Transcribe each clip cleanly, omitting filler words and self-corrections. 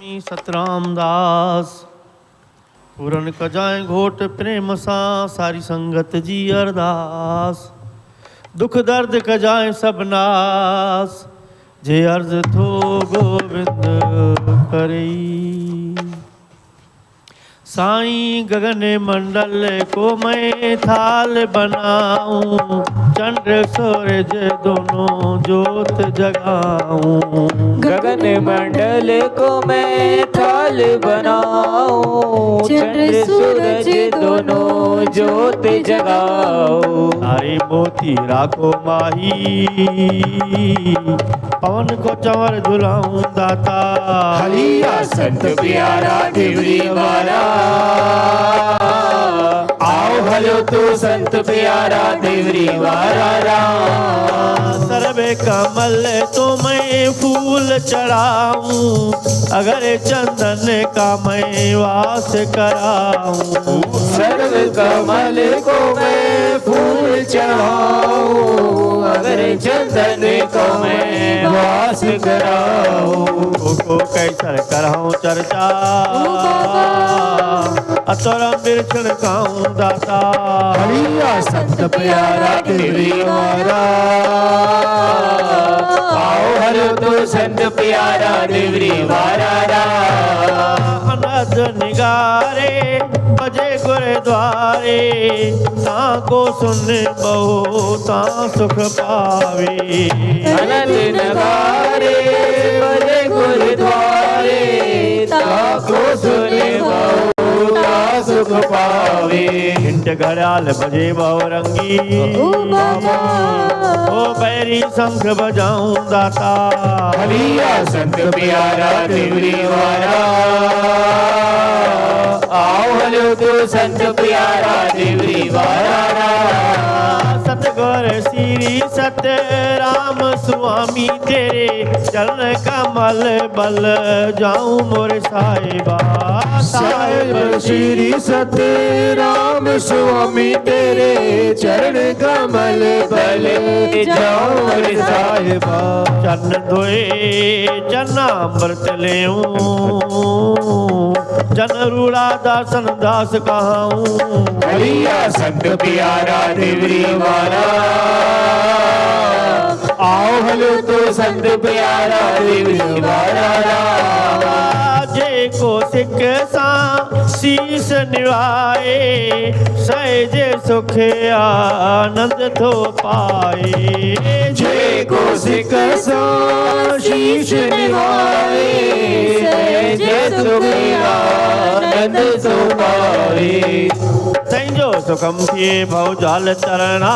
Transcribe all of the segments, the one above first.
सतराम दास पूरन कजाए घोट प्रेम सा सारी संगत जी अरदास दुख दर्द कजाए सब नास जे अर्ज थो गोविंद करई। साईं गगन मंडल को मैं थाल बनाऊं चंद्र सूरज दोनों ज्योत जगाऊं। गगन मंडल को मैं थाल बनाऊं चंद्र सूरज दोनों ज्योत जगाऊं। सारे मोती राखो माही पवन को चंवर झुलाऊं दाता। हलिया संत प्यारा देवरी वाला आओ हलो तो संत प्यारा देवरी वाला। सर्वे कमल तो मैं फूल चढ़ाऊं अगर चंदन का मैं वास कराऊं। सर्व कमल को मैं फूल चढ़ाऊं अगर चंदन को मैं वास कराऊं। को कैसर कराऊं चर्चा अतरम बिरछण खाऊं दाता। हलिया संत प्यारा देवरी वाला आओ हलो तो संत प्यारा देवरी वाला। अनद निगारे बजे गुरुद्वारे ताको सुन बहु ता सुख पावे। अनद नगारे बजे गुरुद्वारे ताको सुन बहु ता सुख पावे। घंट घड़ाल बजे बहुरंगी ओ बैरी शंख बजाऊं दाता। हलिया संत प्यारा देवरी वाला आओ हलो तो संत प्यारा देवरी वाला। सतगुर श्री सतराम स्वामी तेरे चरण कमल बल जाऊं मोर साहिबा। साहिब श्री सतराम स्वामी तेरे चरण कमल बल जाऊं मोर साहिबा। चरण धोए चरणामृत लेऊं जन रूड़ा दासन दास कहाऊं। हलिया संत प्यारा देवरी वाला आओ हलो तो संत प्यारा देवरी वाला। जे को सिख सा शीस निवाए सहज सुख आनंद थो पाए। जे को सिख सा शीश निवाए सहज सुख आनंद थो पाए। तैंजो सुखम थिए भव जाल चरणा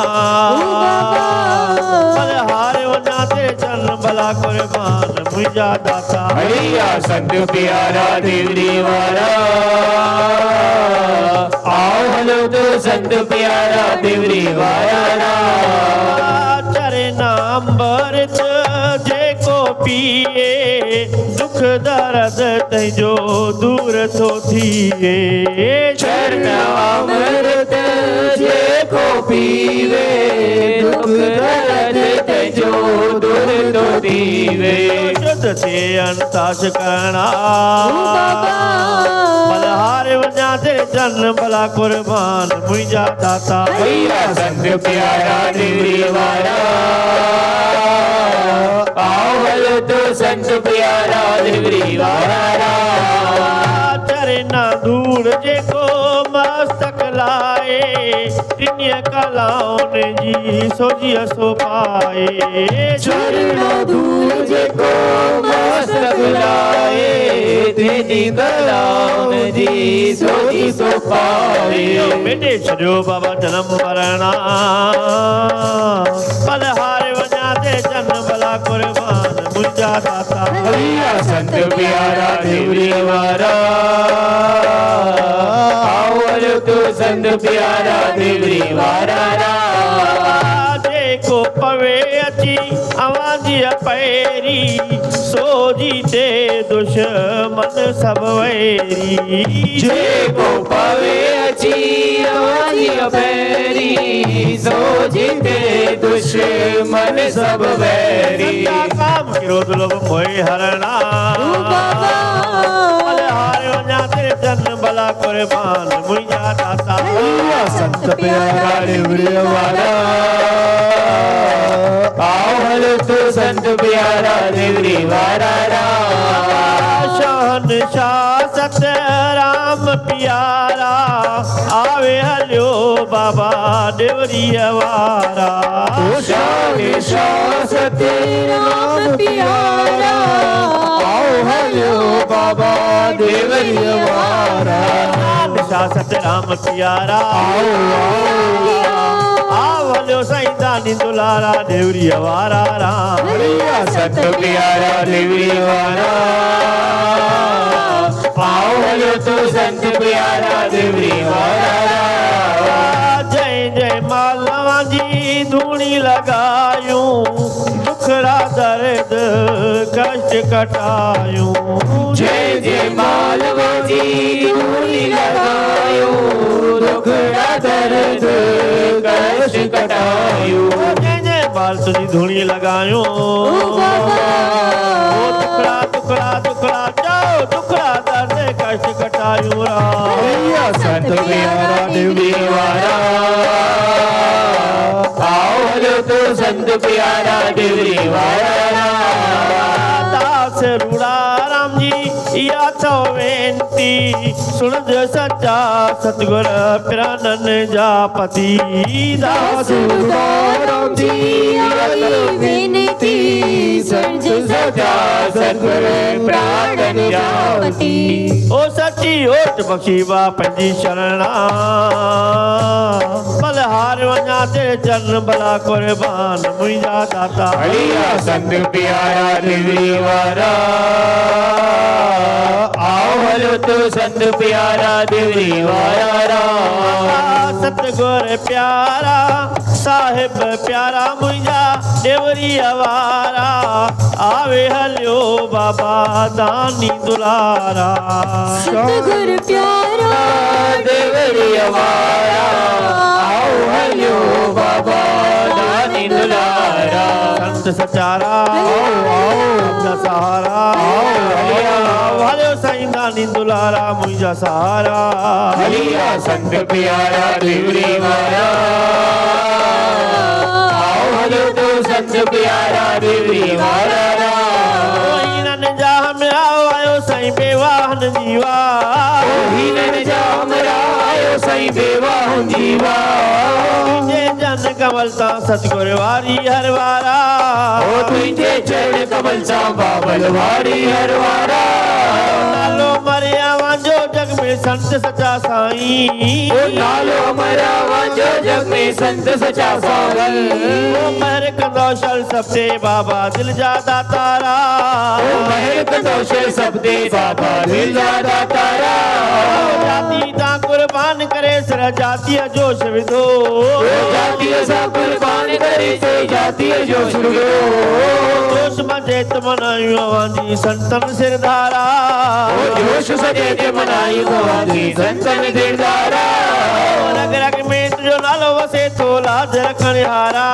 बलहार वना ते चरण भला कुर्बान मुझा दाता। हलिया संत प्यारा देवरी वाला आओ हलो तो संत प्यारा देवरी वाला। चरणामृत जे को पिए दुख दर्द तैंजो दूर थो थिए। चरणामृत जे को पीवे दुख दर्द तैंजो दूर तो दीवे। शुद्ध थे अंताश करना बलहार वजा ते जन भला कुर्बान मुझा दाता। हलिया संत प्यारा देवरी वाला आओ हलो तो संत प्यारा देवरी वाला। चरना धूड़ जे को मस्तक लाए तिन्य कलाओं जी सोजिया सो पाए। चरण धूल जे को मस्तक लाए तेजी कलाओं जी सोजी सो पाए। बेटे छो बाबा जन्म मरणा बलहार वजा ते जन भला कुर्बान मुझा दाता। हलिया संत प्यारा देवरी वाला आओ हलो तो संत प्यारा देवरी वाला। को पवे अची आवाज़ पैरी सो जीते दुश्मन सब वैरी। जे को पवे अची आवाज़ पैरी सो जीते दुश्मन सब वैरी। काम क्रोध लोभ मोह हरणा जन भला कुर्बान मुझा दाता संत प्यारा देवरी वारा आओ हलो तो संत प्यारा देवरी वारा शहनशाह सत्य राम प्यारा आवे हलो बाबा देवरी वारा शहनशाह सत्य राम प्यारा आओ हलो बाबा देवरी वारा शहनशाह सत्य राम प्यारा आवलो साईं दानी दुलारा देवरी वारा राम संत प्यारा देवरी वारा आओ हलो तो संत प्यारा देवरी वारा जय जय मालवा जी धूणी लगायूं दुखड़ा दर्द कष्ट कटायूं जय जय मालवा जी धूणी लगायो दुखड़ा दर्द कष्ट कटायो जय जय माल तुझी धूणी लगायूं दुखड़ा दुखड़ा दुखड़ा जाओ दुखड़ा दर्द कष्ट कटायूं राम संत प्यारा देवरी वारा आओ हलो तो संत प्यारा देवरी वारा दास रूड़ा राम जी या तो वेंती सुन जो सच्चा सतगुर प्राणन जा पति दास राम जी आई विनती संत सजा सतगुर प्राणन जापति ओ सची ओट बख्शी बा पंजी शरणा बलहार वञा तेरे चरण भला कुर्बान मुझा दाता हरिया संत प्यारा देवरी वारा आओ हलो तो संत प्यारा देवरी वारा सतगुर प्यारा साहिब प्यारा मुझा देवरी आवारा आवे हलियो बाबा दानी दुलारा सतगुर प्यारा देवरी वारा आओ हलो बाबा दानी दुलारा संत सचारा अपना सहारा हलियो साईं दानी दुलारा मुझा सहारा हरिया संत प्यारा देवरी वारा आओ हलो तो संत प्यारा देवरी वारा हिनन जा हमरा आयो साईं बेवाहन जीवा हिनन जा हमरा आयो साईं बेवाहन जीवा जे जन कमल सा सतगुर वारी हर वारा ओ तुझे चरण कमल सा बाबल वारी हर वारा नालो मरिया वांजो जग में संत सचा साईं ओ नालो मरा वांजो जग में संत सचा सावल ओ महर कंदौशल सबसे बाबा दिल जादा तारा ओ महर कंदौशल सबदे बाबा दिल जादा तारा जाति ता कुर्बान करे सर जातीय जोश विधो जातीय सा कुर्बान करे से जातीय जोश रुगो जोश मजे मनायूं वांजी संतन सिरधारा ओ जोश सजे ते मनाई गोवांदी संतन दिलदारा रग रग में तुझो नालो वसे तो लाज रखण हारा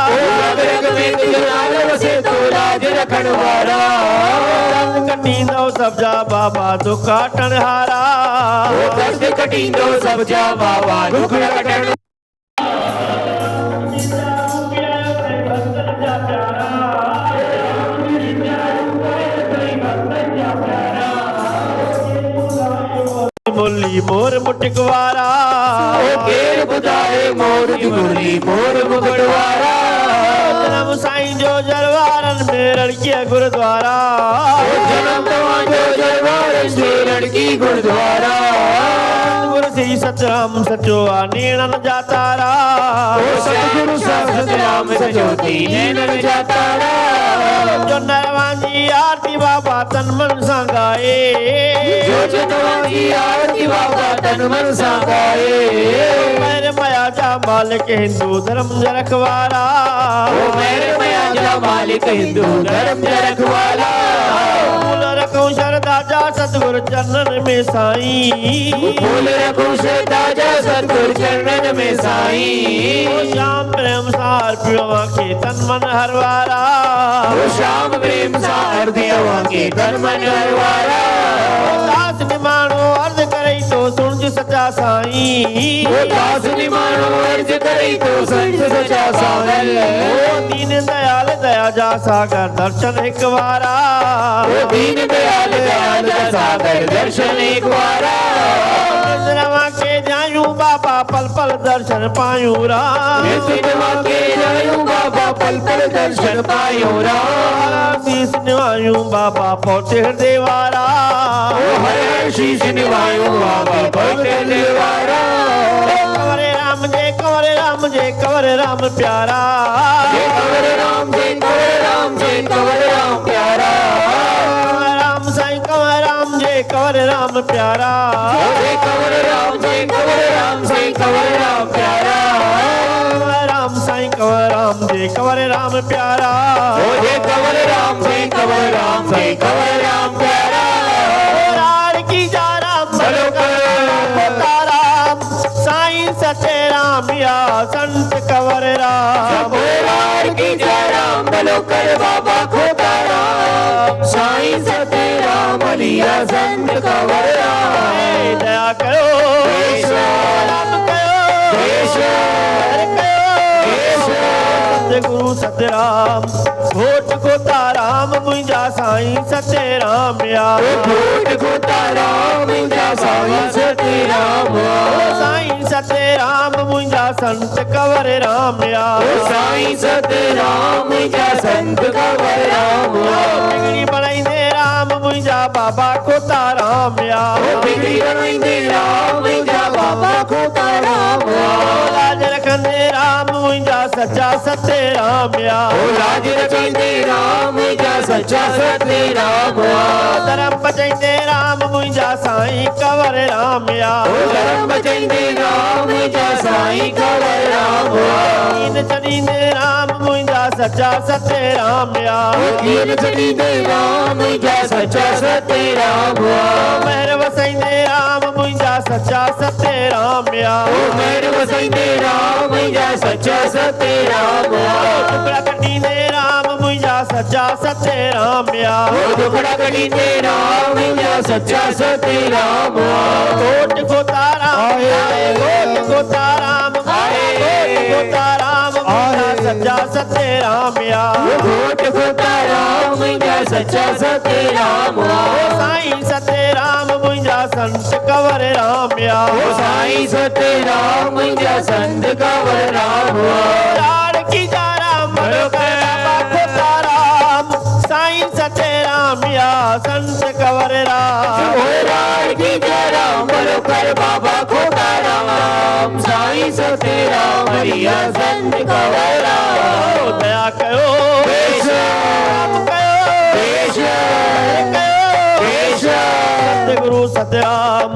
ओ रग रग में तुझो नालो वसे तो लाज रखण वारा कटींदो सब जा बाबा दुख काटण हारा ओ दर्द कटींदो सब जा बाबा दुख कटण मुरली मोर मुटकवारा ओ केर बुधाए मोर दी मुरली मोर मुगटवारा जन्म साईं जो जरवारन में लड़किया गुरुद्वारा जन्म तवांजो जरवार से लड़की गुरुद्वारा गुरु श्री सतराम सचो नेणन जातारा ओ सतगुरु सतराम सजोती नैनन जातारा जो नरवांजी आरती बाबा तन मन संगाए जो चतवांजी आरती बाबा तन मन सांगाए मेरे माया जा मालिक हिंदू धर्म रखवारा ओ मेरे मया जा मालिक हिंदू धर्म रखवाला फूल रखूं शरदा जा सतगुरु चरणन में साईं फूल रखूं श्रद्धा जा सतगुरु चरणन में साईं श्याम प्रेम सार पियो के तन मन हरवारा ओ श्याम प्रेम सा हृदय के तन मन हरवारा दास निमाणो अर्ध तुझ सचा साईं वो दास निमानो अर्ज करे तो संत सचा साईं ओ दीन दयाल दया जा सागर दर्शन एक बारा वो दीन दयाल दयाल सागर दर्शन एक बारा रवा के जायूं बाबा पल पल दर्शन पायूं राम सिनेमा के जायूं बाबा पल पल दर्शन पायूं राम शीस निवायूं बाबा पहुंचे हृदय वारा हर शीश निवायूं बाबा पहुंचे देवारा कंवरे राम जय कंवरे राम जय कंवरे राम प्यारा जय कंवर राम जय कंवर राम जय कंवर राम प्यारा राम साईं कंवर राम जय कंवर राम प्यारा जय कंवर राम जय कंवर राम जय कंवर राम प्यारा राम साईं कंवर राम जय कंवर राम प्यारा जय कंवर राम जय कंवर राम जय कंवर राम प्यारा रार की जा राम राम साईं सचे राम या संत कंवर राम रार की जय राम बोलो कर बाबा खोता राम साईं सते राम लिया संत कंवर राम दया करो राम करो सतगुरु सतराम घोट को ताराम मुंहिंजा साईं सते राम या घोट खोता राम जा साईं सते राम साईं सते राम मुंहिंजा संत कंवर राम या साईं सते राम जा संत कंवर राम बिगड़ी बनाईंदे राम मुंहिंजा बाबा को ताराम या बिगड़ी बनाईंदे राम जा बाबा खोता राम लाज रखंदे राम मुंहिंजा सच्चा सते राम या लाज रखंदे राम जा सच्चा सते राम धर्म बचाईंदे राम मुंहिंजा साईं कंवर राम या धर्म बचाईंदे राम जा साईं कंवर राम दीन छॾींदे राम मुंहिंजा सच्चा सते राम या दीन छॾींदे राम जा सच्चा सते राम महर वसाईंदे राम मुंहिंजा सच्चा सते राम या मेर वसाईंदे राम जा सच्चा सते राम टुकड़ा कटींदे राम मुंहिंजा सच्चा सते राम या टुकड़ा कटींदे राम जा सच्चा सते राम घोट को ताराम घोट को ताराम घोट को ताराम मुंहिंजा सच्चा सते राम या घोट खोता राम जा सच्चा सते राम साईं सते राम मुंहिंजा संत कंवर राम या साईं सते राम जा संत कंवर राम लाड़ की जा राम बाबा को ताराम साईं सते राम या संत कंवर राम रार की जय राम बोलो कर बाबा खोता राम साईं सते राम रिया संत कंवर राम दया करो राम करो सतगुरु सतराम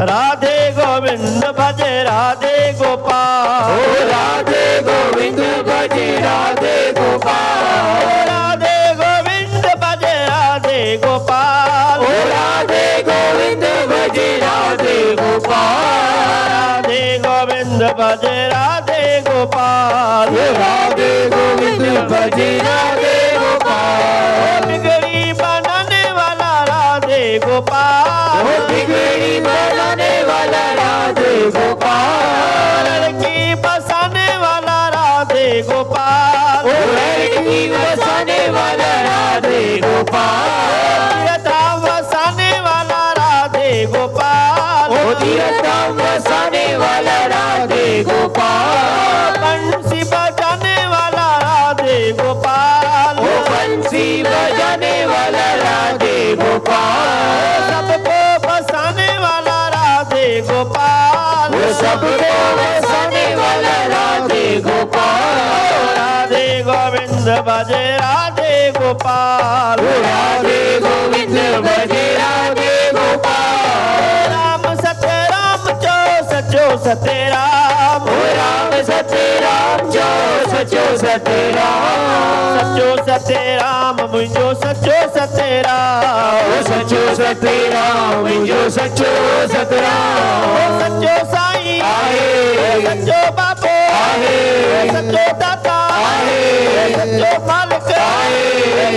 राधे गोविंद भजे राधे गोपाल राधे गोविंद भजे राधे गोपाल राधे गोविंद भजे राधे गोपाल राधे गोविंद भजे राधे गोपाल राधे गोविंद भजे राधे गोपाल राधे गोविंद भजे राधे गोपाल बिगड़ी बनाने वाला राधे गोपाल बिगड़ी बनाने वाला राधे गोपाल लड़की बसाने वाला राधे गोपाल लड़की बसाने वाला राधे गोपाल यथा बसाने वाला राधे गोपाल तीरथा बसाने वाला राधे गोपाल बंसी बजाने वाला राधे गोपाल बंसी बजाने वाला राधे गोपाल सबको बसाने वाला राधे गोपाल सबको बसाने वाला राधे गोपाल राधे गोविंद भजे राधे गोपाल राधे गोविंद भजे राधे गोपाल राम सत्य राम जो सचो सत्य राम राम सत्य राम जो सचो सत्य राम सचो सत्य राम मुंहिंजो सचो सत्य राम सचो सत्य राम जो सचो सत्य राम सचो साईं आहे सचो बाबो आहे सचो दाता आहे सचो मालिक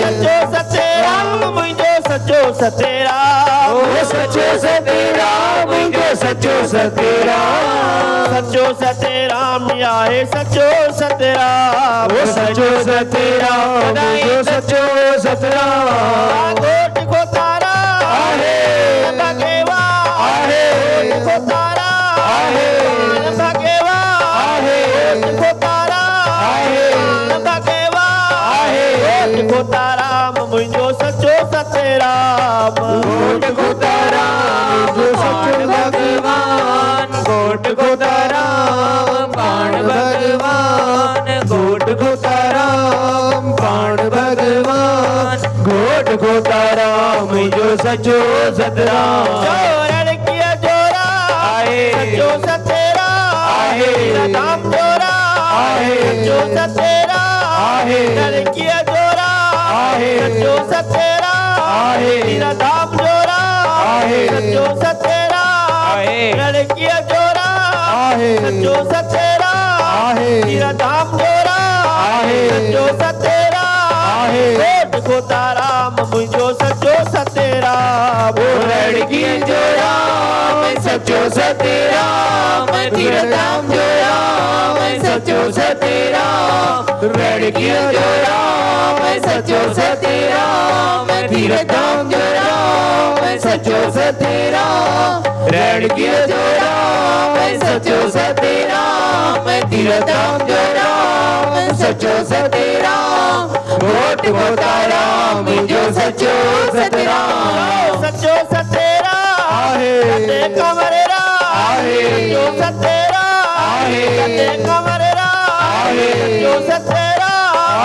सचो सत्य राम मुंहिंजो सचो सत्य राम सचो सत्य राम जो सचो सचो सतराम सचो सतराम आए सचो सतराम वो सचो सतराम जो सचो सतराम गोट को तारा आहे भगेवा आहे को तारा आहे भगेवा आहे को तारा आहे भगेवा आहे को तारा मुंहिंजो सचो सतराम गोट खुदाराम जो सचो भगवान गोट खुदाराम पाण भगवान गोट खुदाराम पाण भगवान गोट खुदाराम जो सचो सतराम जोरण किया जोरा आहे सचो सतेरा आहे धाम जोरा आहे सचो सतेरा आहे जोरण किया जोरा आहे सचो सतेरा आहे धाम जोरा आहे सचो सतेरा आहे जोरण किया जोरा आहे सचो सतेरा आहे धाम जोरा आहे सचो सतेरा आहे गोट को ताराम मुंहिंजो सचो सतेराम वो लड़की जो राम सचो सतराम तीरथाम जो राम सचो सतराम लड़की जो राम सचो सतराम तीरथाम जो राम सचो सतराम लड़की जो राम सचो सतराम तीरथाम जो राम सचो सतराम गोट गोताराम जो सचो सतराम सचो सतेरा आहे सते कमरेरा आहे सचो सतेरा आहे सते कमरेरा आहे सचो सतेरा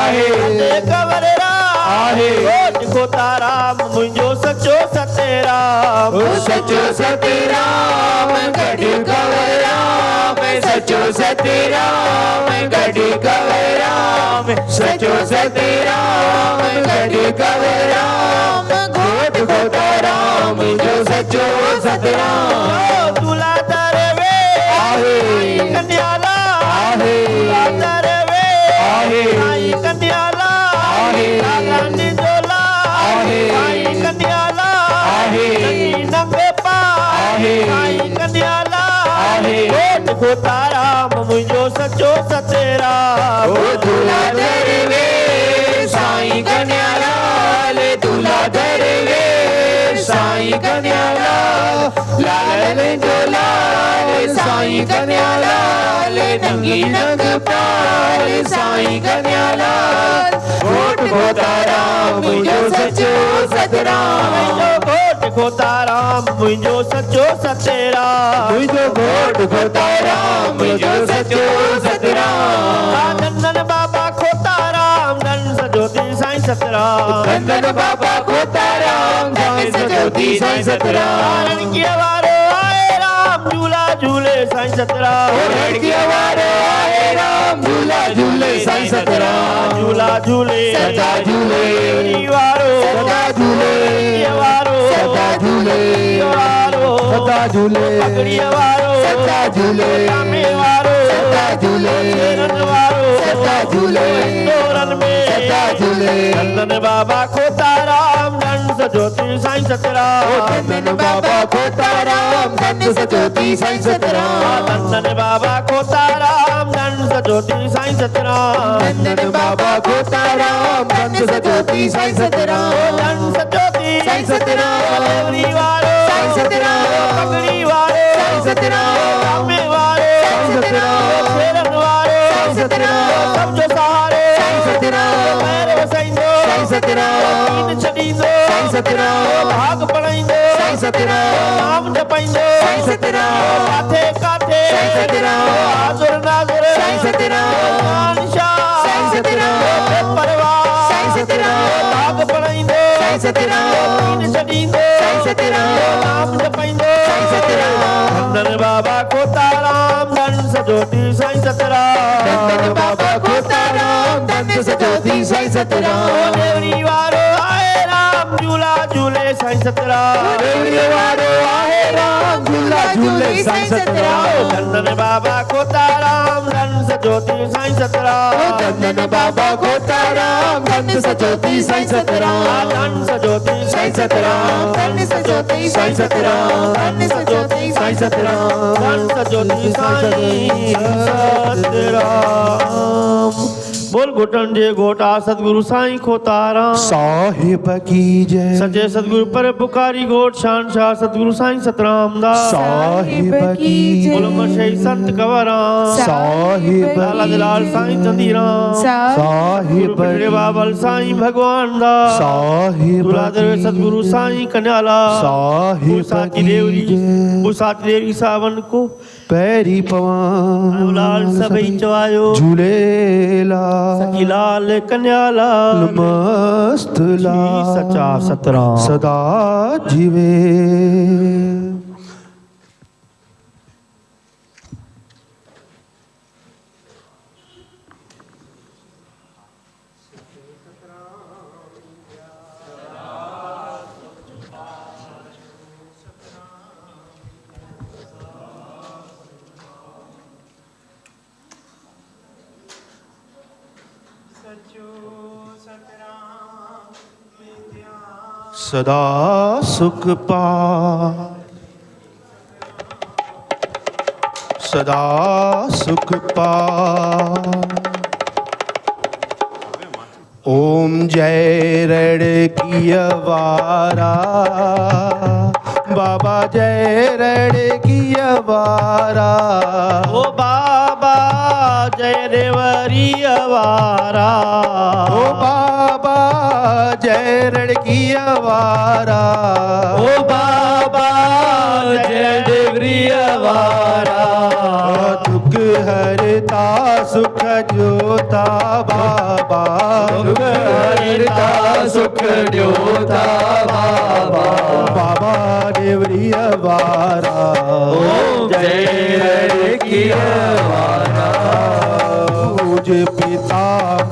आहे सते कमरेरा आहे गोट को ताराम मुंहिंजो सचो सतेराम ओ सचो सतराम गढ़ कवराम सचो सतराम गढ़ कवराम सचो सतराम गढ़ कवराम गोट गोताराम जो सचो सतराम तुला दरवे आहे कन्याला आहे तुला दरवे आहे आई कन्याला आहे लालानी जोला आहे आई कन्याला आहे नंगे पा आहे आई कन्याला आहे गोट को ताराम मुंहिंजो सचो सतेराम ओ तुला दरवे साईं कन्यालाल तुला दरवे साईं कन्यालाल लाल जो लाल साईं कन्यालाल नंगी नंग पाल साईं कन्यालाल गोट गोताराम जो सचो सतराम मुंहिंजो गोट को ताराम मुंहिंजो सचो सतेराम मुझो गोट गोताराम जो सचो सतराम नंदन बाबा को ताराम धन सजोती साईं सतराम नंदन बाबा खोताराम धन सजोती साईं सतराम लड़किया वारो आए राम झूला झूले साईं सतराम लड़किया वारो आए राम झूला झूले साईं सतराम झूला झूले सदा झूले देवरी वारो सदा झूले लड़किया वारो सदा झूले वारो सदा झूले पगड़िया वारो सदा झूले कामे वारो सदा झूले शेरन वारो सदा झूले डोरन में सदा झूले नंदन बाबा को ताराम धन सजोती साईं सतराम नंदन बाबा खोताराम धन सजोती साईं सतराम नंदन बाबा को ताराम धन सजोती साईं सतराम नंदन बाबा खोताराम धन सजोती साईं सतराम धन सजोती साईं सतराम देवरी वारो साईं सतराम पगड़ी वारो साईं सतराम कामे वारो साईं सतराम शेरन वारो साईं सतराम सब जो सहारे साईं सतराम पैर वसाईंदो साईं सतराम दीन छॾींदो साईं सतराम भाग पढ़ाईंदो साईं सतराम नाम जपाईंदो साईं सतराम काथे काथे साईं सतराम हाज़ुर नाज़ुर साईं सतराम मानशाह साईं सतराम परवाह साईं सतराम भाग पढ़ाईंदो साईं सतराम दीन छॾींदो साईं सतराम नाम जपाईंदो साईं सतराम नंदन बाबा को ताराम धन सजोती साईं सतराम नंदन बाबा खोताराम धन सजोती साईं सतराम देवरी वारो आए राम झूला झूले साईं सतराम देवरी वारो आहे राम झूला झूले साईं सतराम नंदन बाबा को ताराम धन सजोती साईं सतराम धन बाबा खोताराम धन सजोती साईं सतराम धन सजोती साईं सतराम धन सजोती साईं सतराम धन सजोती साईं सतराम धन सजोती साईं सतराम बोल घुटन जे घोटा सतगुरु साईं खोताराम साहिब की जय सचे सतगुरु पर पुकारी घोट शान शाह सतगुरु साईं सतराम दास साहिब की बोलो जय मशई संत कंवराम साहिब लाला दलाल साईं चंदीराम साहिब पिंजरे बाबल साईं भगवान दास साहिब दुलाधर सतगुरु साईं कन्याला साहिब बुसाती की देवरी जय बुसाती देवरी सावन को पैरी पवन लाल सबई चवायो झूलेला सखी लाल कन्यालाल मस्त श्री लाल सचा सतराम सदा जीवे सदा सुख पा सदा सुख पा ओम जय रण की वारा बाबा जय रण की वारा ओ बाबा जय देवरी अवारा ओ बाबा जय रण की वारा ओ बाबा जय देवरी अवारा दुख हरता सुख जोता बाबा दुख हरता सुख द्योता बाबा बाबा देवरी वारा ओम जय हरे की वारा पूज पिता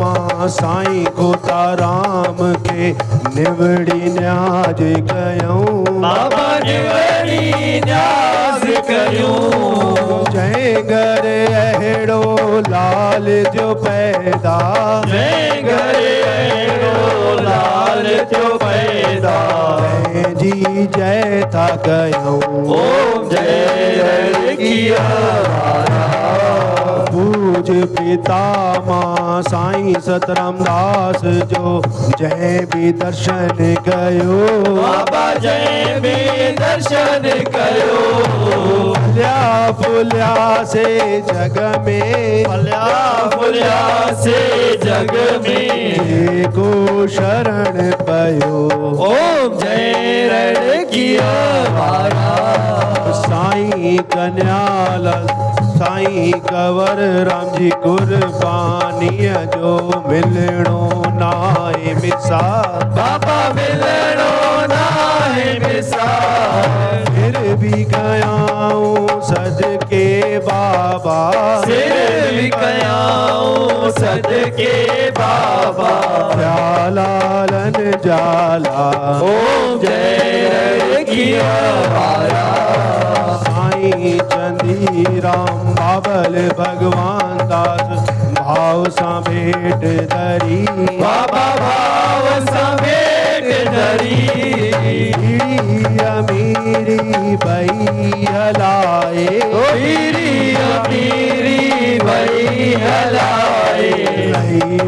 माँ साईं खोताराम के निवड़ी न्याज गयूं बाबा निवड़ी न्यास कयूं जय घर अहिड़ो लाल जो पैदा जय घरे लाल जो पैदा जय जी जय था गयूं ओम जय हरे की वारा पूज पिता माँ साईं सतराम दास जो जय भी दर्शन गयो बाबा जय भी दर्शन कयो फल्या फुल्या से जग में फल्या फुल्या से जग में को शरण पयो ओम जय रण की वारा साईं कन्याल साईं कंवर राम जी कुर्बानी जो मिलणो नाए मिसा बाबा मिलणो नाहे मिसा फिर भी गयाऊं सदके बाबा सिर भी कयाऊं सदके बाबा लालन जाला ओम जय रण की वारा साईं चंदी राम बाबल भगवान दास भाव सा भेट धरी बाबा भाव समेट धरी अमीरी भई हलाए हीरी अमीरी भई हलाए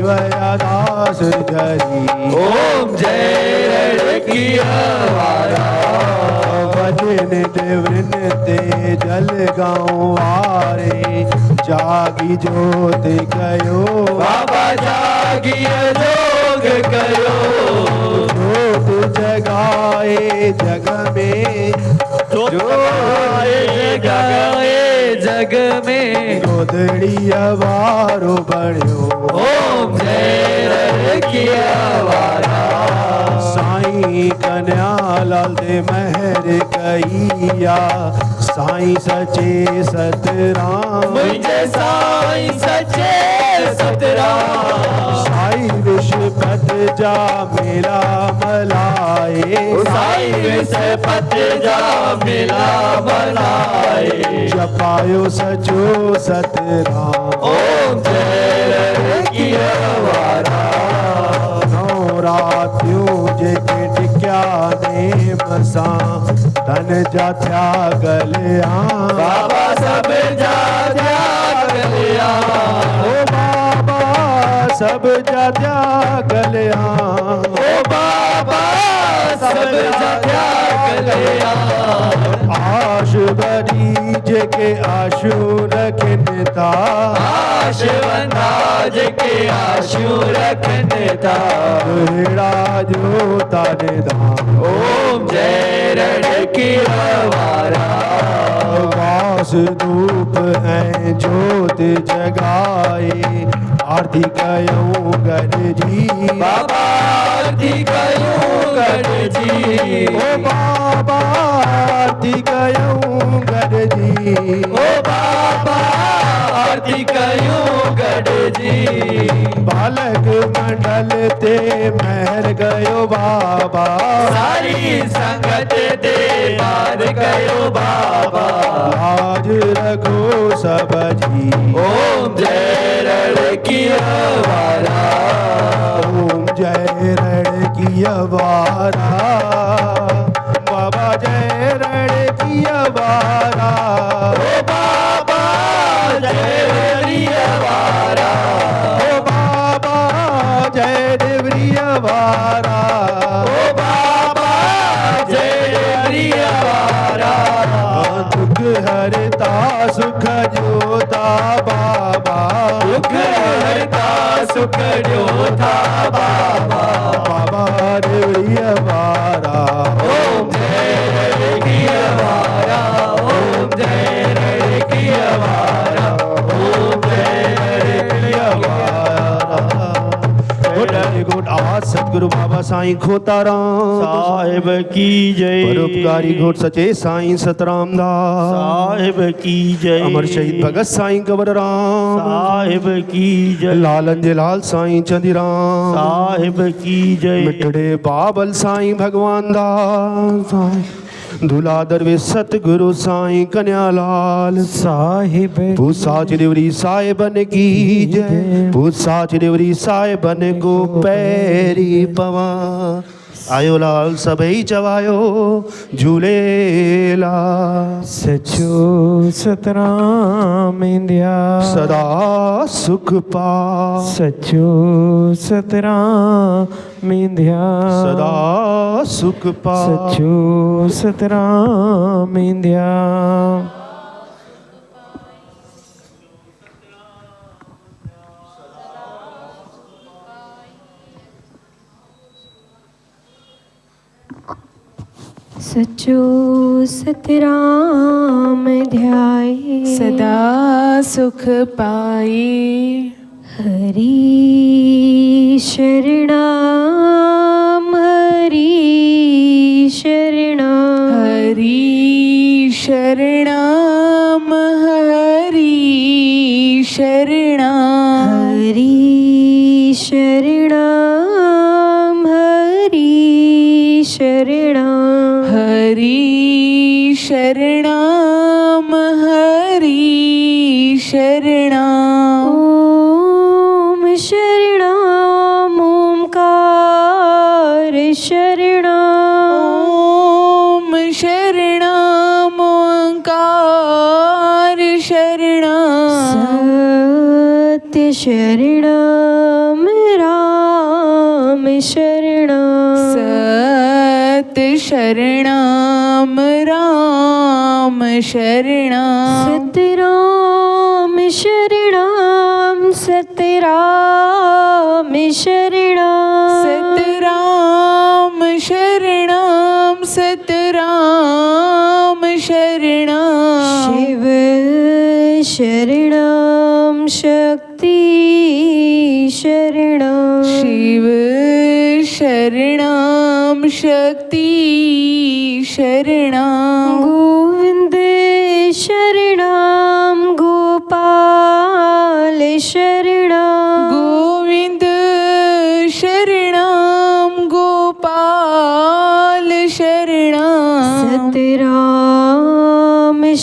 वया दास धरी ओम जय रण की वारा भजन देवृन ते जल गाँव वारे जागी जोत गयो बाबा जागिय जोग कयो जोत जगाए जग में जगाए जग में गोदड़ी अवारो बड़ियो ओम जय रण की वारा साईं कन्यालाल दे महर कईया साईं सचे सतराम मुझे साईं सचे सतराम साईं विश्वपत जा मेला मलाए साई विषय पत्र जा मिला बनाए जपायो सचो सतराम ओम जय किया वारा नवरात्रियों जेके टिक्या नेम सां धन जा थिया गलिया बाबा सब जा त्याग लिया ओ बाबा सब जा थिया गलिया ओ बाबा सब जा त्याग लिया आश बरी जेके आशू रखनि था आशवंदा जेके आशू रखनि था अहिड़ा जो ताने धाम ओम जय रणकी वारा वास धूप ऐं ज्योति जगाए आरती कयूं गॾिजी बाबा आरती कयूं गॾिजी ओ बाबा आरती कयूं गॾिजी ओ बाबा आरती कयूं गॾिजी बालक मंडल ते महर गयो बाबा सारी संगत ते पार कयो बाबा लाज रखो सब जी ओम जय रणकी वारा ओम जय रणकी वारा बाबा जय रणकी वारा ओ बाबा जय रणकी वारा ओ बाबा जय देवरिया वारा ओ बाबा जय रणकी वारा दुख हरता सुख जोता बाबा दुख हरता सुख ॾियोता बाबा बाबा देवरिया वारा ओम जय रणकी वारा ओम जय रणकी वारा ओम जय रणकी वेरी गुड आवाज सतगुरु बाबा साईं खोताराम साहिब की जय परोपकारी घोट सचे साईं सतराम दास साहिब की जय अमर शहीद भगत साईं कंवरराम साहिब की जय लालन जे लाल साईं चंदीराम साहिब की जय मिठड़े बाबल साईं भगवान दास दूल्हा दरवेश सतगुरु साईं कन्यालाल साहिब भूसा चिरवरी साहिबन की जय भूसा चिरवरी साहिबन को पैरी पवा आयो लाल सभई चवायो झूलेलाल सचो सतराम इंदिया सदा सुख पा सचो सतराम इंदिया सदा सुख पा सचो सतराम इंदिया सचो सतराम ध्याये सदा सुख पाए हरि शरणाम हरि शरणाम हरि शरणाम हरि शरणाम हरि शरणाम हरि शरणाम हरि शरणाम हरि शरणाम ओम शरणाम ओंकार शरणाम ओम शरणाम ओंकार शरणाम सत्य शरणाम राम शरणाम सत्य शरणाम राम शरणाम सतराम शरणाम सतराम शरणाम सतराम शरणाम सतराम शरणाम शिव शरणाम शक्ति शरणाम शिव शरणाम शक्ति शरणाम गोविंद शरणाम गोपाल शरणाम गोविंद शरणाम गोपाल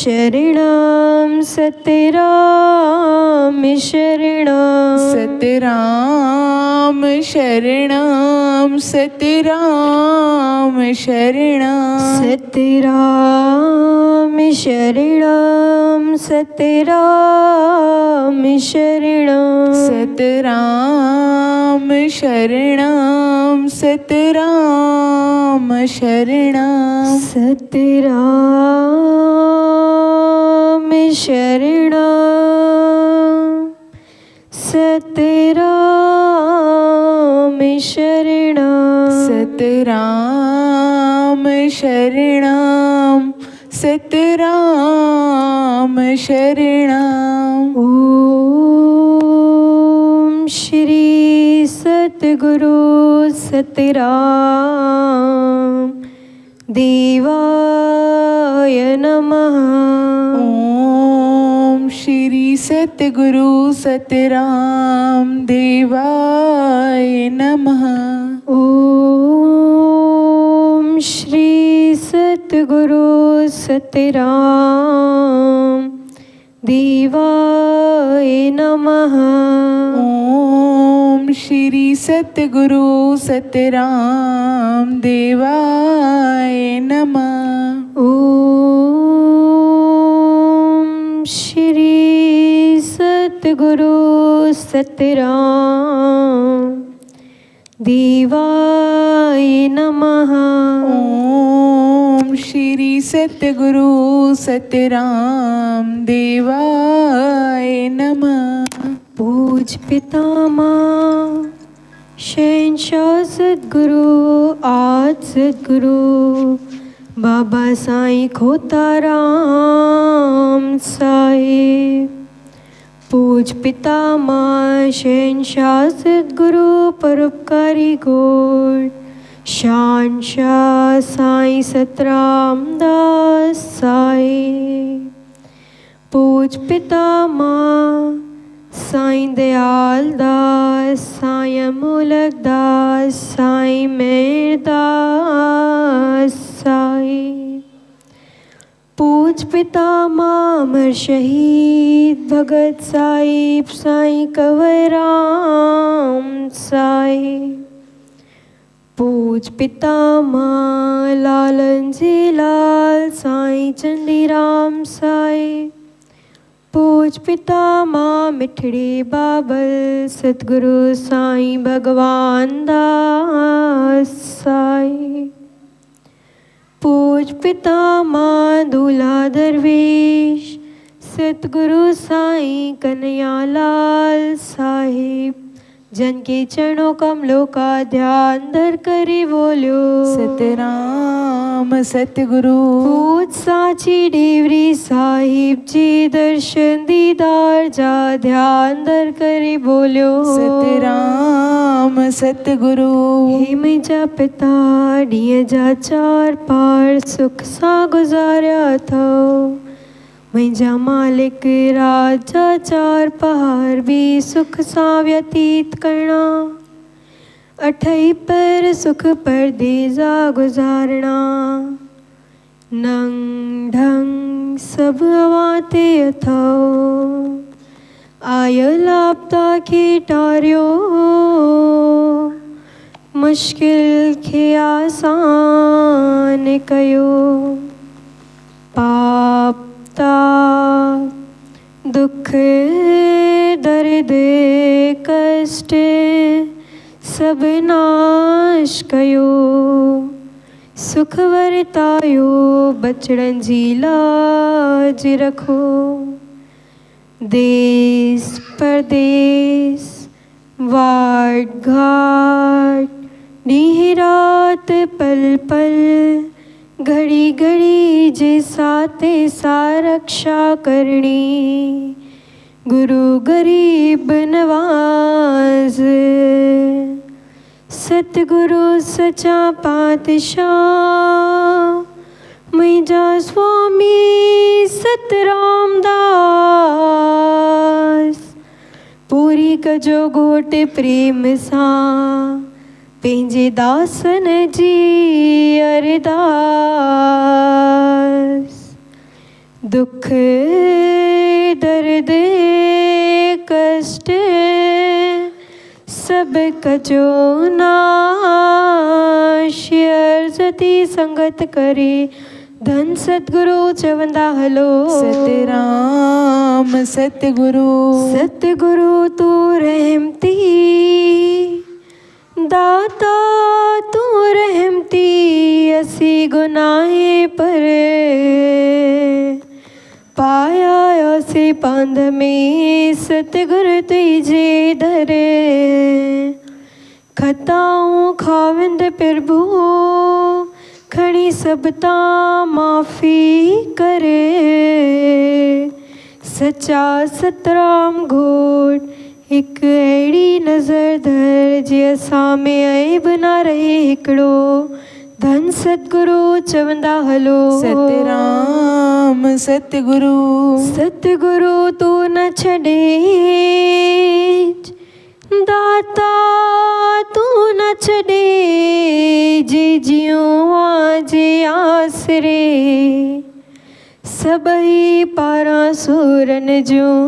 शरणं सतराम शरणं सतराम शरणं सतराम शरणं सतराम शरणं सतराम शरणं सतराम शरणं सतराम शरणं सतराम शरणं सतराम शरणं सतराम शरणं सतराम शरणं ओम श्री सतगुरु सतराम देवाय नमः ओम श्री सतगुरु सतराम देवाय नमः ओम श्री सतगुरु सतराम देवाय नमः ओम श्री सतगुरु सतराम देवाय नमः ओम श्री सतगुरु सतराम देवाय नमः ओम श्री सतगुरु सतराम देवाय नमः पूज पितामह शहंशाह सतगुरु आज सतगुरु बाबा साईं खोताराम साहिब पूज पितामह शहंशाह सतगुरु परोपकारी गोड शहंशाह साईं सतराम दास साहिब पूज पितामह साईं दयाल दास साईं अमोलक दास साईं मेहर दास साईं पूज पितामह अमर शहीद भगत साहिब साईं कंवरराम साहिब पूज पितामह लालन जी लाल साईं चंदीराम साहिब पूज पितामह मिठड़ी बाबल सतगुरु साईं भगवान दास साईं पूज पितामह दूल्हा दरवेश सतगुरु साईं कन्हैयालाल साहिब जन के चरणों कमलों का ध्यान धर करी बोलो सतराम सतगुरु पूज साची डेवरी साहिब जी दर्शन दीदार जा ध्यान धर करी बोलो सतराम सतगुरु हिम जा पिता डिय जा चार पार सुख सा गुजारिया थो मुंहिंजा मालिक राजा चार पहाड़ भी सुख सा व्यतीत करना अठई पर सुख परदेजा गुजारना नंग ढंग सब हवाते अथो आयल आपदा खे टारियो मुश्किल खे आसान कयो पाप दुख दर्द कष्ट सब नाश कयो सुख वरतायो बचड़न जी लाज रखो देश परदेश वाट घाट नीह रात पल पल घड़ी घड़ी जे साते सा रक्षा करनी गुरु गरीब नवाज सतगुरु सचा पातशाह मुझा स्वामी सतराम दास पूरी कजो घोट प्रेम सा पंहिंजे दासन जी अरदास दुख दर्द कष्ट सब कजो नाश अर्जती संगत करे धन सतगुरु चवंदा हलो सतराम सतगुरु सतगुरु तू रहमती दाता तू रहमती असी गुनाहे पर पाया से पांध में सतगुरु तुझे धरे खताऊं खाविंद प्रभु खड़ी सबता माफ़ी करे सच्चा सतराम घोट एक अहिड़ी नज़र धर जे असां में ऐब ना रहे हिकिड़ो धन सतगुरु चवंदा हलो सतराम सतगुरु सतगुरु तू न छॾे दाता तू न छॾे जे जियो जे आसरे सभई पारां सूरन जूं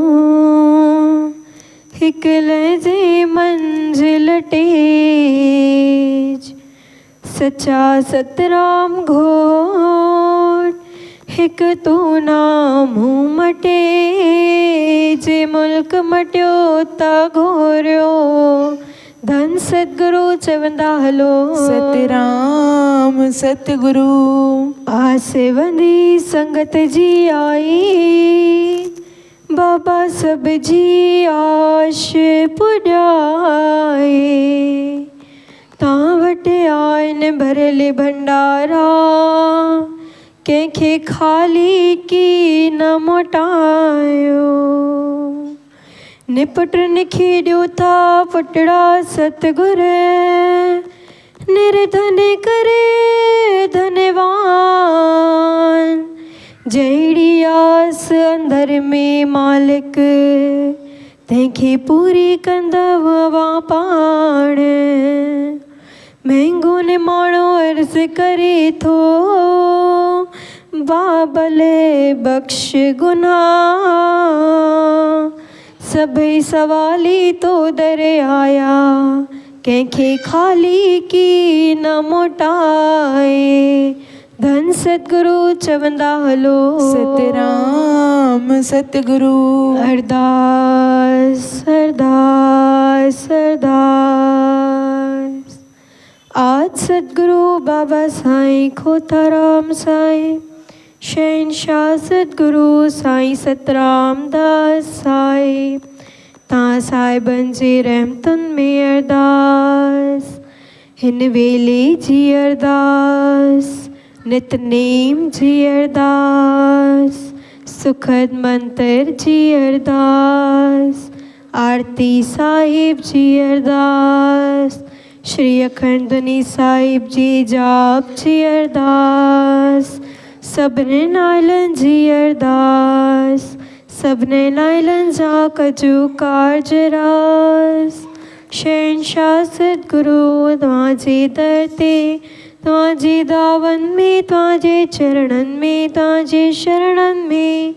हिकु लहजे मंजिल टेज सच्चा सतराम घोट हिकु तू नाम मटे जे मुल्क मटियो त घोरियो धन सतगुरु चवंदा हलो सतराम सतगुरु आसेवंदी संगत जी आई बाबा सब जी आश पुॼाए तां वटि आइन भरियल भंडारा कंहिंखे ख़ाली की न मोटायो निपुटनि खे ॾियो था पुटड़ा सतगुर निर्धन करे धनवान जहिड़ी आस अंदर में मालिक तंहिंखे पूरी कंदव पाण महांगो निमाणो अर्ज़ करे थो बाबले बख्श गुनाह सभई सवाली तो दरे आया कंहिंखे ख़ाली की न मोटाए धन सतगुरु चवंदा हलो सतराम सतगुरु अरदास अरदास अरदास आज सतगुरु बाबा साईं खोताराम साईं शहनशाह सतगुरु साईं सतराम दास साईं तां साहिबन जी रहमतुनि में अरदास हिन वेले जी अरदास नितनेम जी अरदास सुखद मंत्र जी अरदास आरती साहिब जी अरदास श्री अखंड धुनी साहिब जी जाप जी अरदास सबने नाइलन जी अरदास सबने नाइलन जा कजू कारज रास शहनशाह सतगुरु तव्हांजे दर ते तव्हांजे दावन में तव्हांजे चरणनि में तव्हांजे शरणनि में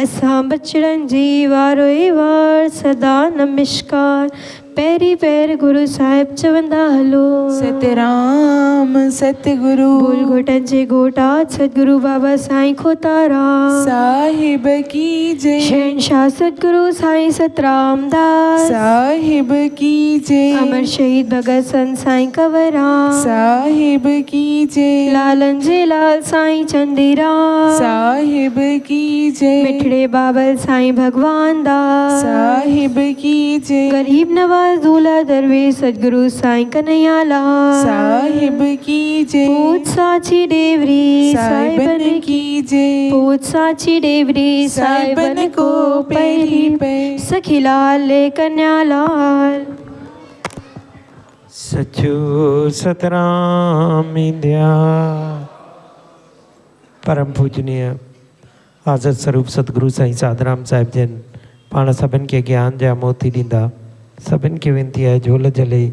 असां बचड़नि जी वारो ई वार सदा नमस्कार पैरी पैर गुरु साहिब चवंदा हलो सतराम सतगुरु बोल घोटन जे घोटा सतगुरु बाबा साईं खोताराम साहिब की जय शहनशाह सतगुरु साईं सतराम दास साहिब की जय अमर शहीद भगत संत साईं कंवरराम साहिब की जय लालन जे लाल साईं चंदीराम साहिब की जय मिठड़े बाबल साईं भगवान दास साहिब की जय गरीब नवाज दूल्हा दरवेश सतगुरु साईं कन्हैया लाल साहिब की जय पूज साची डेवरी साहिबन की जय पूज साची डेवरी साहिबन को पैरी सखी लाल कन्या लाल सचो सतराम इंदिया परम पूजनीय आज़ाद स्वरूप सतगुरु साईं साधराम साहिब जन पाण सभिनि खे ज्ञान जा मोती ॾींदा सभिनि खे वेनती आहे झोल झले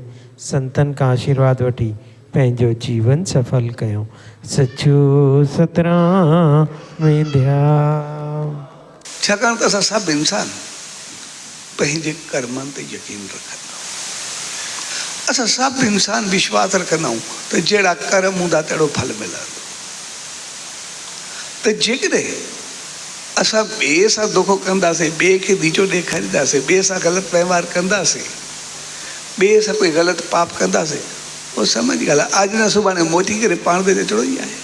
संतनि खां आशीर्वाद वठी पंहिंजो जीवन सफल कयूं सचो सतराम इंदिया छाकाणि त असां सभु इंसान पंहिंजे कर्मनि ते यकीन रखंदा आहियूं। असां सभु इंसान विश्वास रखंदा आहियूं त जहिड़ा कर्म हूंदा तहिड़ो फल मिलंदो। त जेकॾहिं असां ॿिए सां धोखो कंदासीं, ॿिए खे नीचो ॾेखारींदासीं, ॿिए सां ग़लति वहिंवार कंदासीं, ॿिए सां कोई ग़लति पाप कंदासीं, उहो समझ ॻाल्हि आहे अॼु न सुभाणे मोटी करे पाण ते अचिणो ई आहे।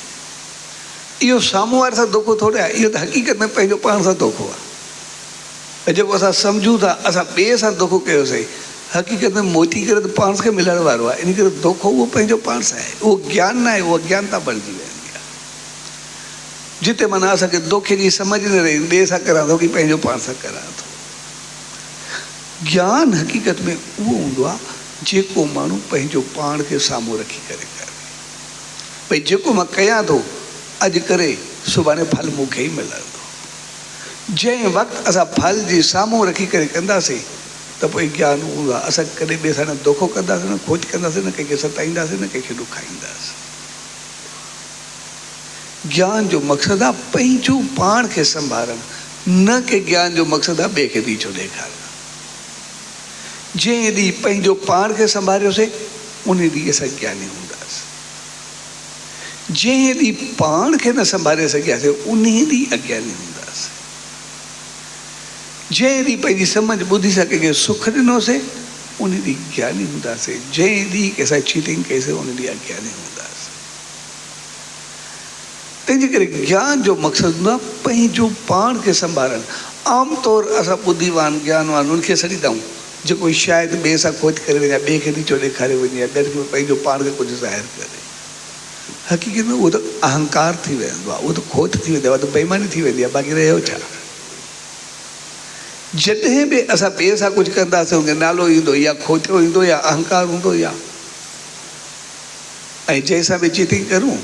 इहो साम्हूं वारे सां धोखो थोरे आहे, इहो त हक़ीक़त में पंहिंजो पाण सां धोखो आहे। ऐं जेको असां सम्झूं था असां ॿिए सां धोखो कयोसीं, हक़ीक़त में मोटी करे त पाण खे मिलण वारो आहे। इन करे धोखो उहो पंहिंजो पाण सां आहे, उहो ज्ञान न आहे, उहो अज्ञानता बणिजी वेंदी आहे। जिते माना असांखे धोखे जी समझ न रही, ॿिए सां करां थो की पंहिंजो पाण सां करां थो। ज्ञान हक़ीक़त में उहो हूंदो आहे जेको माण्हू पंहिंजो पाण खे साम्हूं रखी करे करे, भई जेको मां कयां थो अॼु करे सुभाणे फल मूंखे ई मिलंदो। जंहिं वक़्तु असां फल जे साम्हूं रखी करे कंदासीं त पोइ ज्ञान हूंदो आहे। असां कॾहिं ॿिए सां न धोखो कंदासीं, न खोज कंदासीं, न कंहिंखे सताईंदासीं, न कंहिंखे ॾुखाईंदासीं। ज्ञान जो मक़सदु आहे पंहिंजो पाण खे संभालणु, न कि ज्ञान जो मक़सदु आहे ॿिए खे नीचो ॾेखारणु। जंहिं ॾींहुं पंहिंजो पाण खे संभालियोसीं उन ॾींहुं असां ज्ञानी हूंदासीं। जंहिं ॾींहुं पाण खे न संभाले सघियासीं उन ॾींहुं अज्ञानी हूंदासीं। जंहिं ॾींहुं पंहिंजी सम्झ ॿुधी सां कंहिंखे सुख ॾिनोसीं उन ॾींहुं ज्ञानी हूंदासीं। जंहिं ॾींहुं असां चीटिंग कईसीं उन ॾींहुं अज्ञानी हूंदासीं। तंहिंजे करे ज्ञान जो मक़सदु हूंदो आहे पंहिंजो पाण खे संभालणु। आमतौर असां ॿुद्धीवान ज्ञानवान उनखे छॾींदा आहियूं जेको शायदि ॿिए सां खोज करे वञे, ॿिए खे नीचो ॾेखारे वञे, या ॿिए खे पंहिंजो पाण खे कुझु ज़ाहिर करे। हक़ीक़त में उहो त अहंकार थी वेंदो आहे, उहो त खोट थी वेंदो आहे, उहो त बेईमानी थी वेंदी आहे। बाक़ी रहियो छा? जॾहिं बि असां ॿिए सां कुझु कंदासीं उनखे नालो ईंदो, या खोटियो ईंदो, या अहंकार हूंदो, या ऐं जंहिंसां बि चीटिंग करूं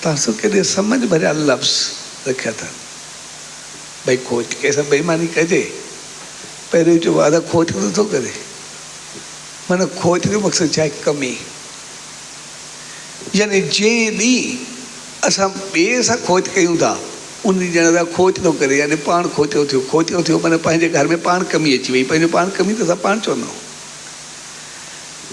त असां केॾे सम्झ भरिया लफ़्ज़ रखिया अथनि। भई खोट कंहिंसां बेईमानी कजे, पहिरियों जो वादा खोट नथो करे, माना खोट जो मक़सदु छा आहे? कमी। यानी जंहिं ॾींहुं असां ॿिए सां खोज कयूं था उन ॾींहुं ॼण असां खोज थो करे, यानी पाण खोटियो थियो। खोटियो थियो माना पंहिंजे घर में पाण कमी अची वई। पंहिंजो पाण कमी त असां पाण चवंदा आहियूं।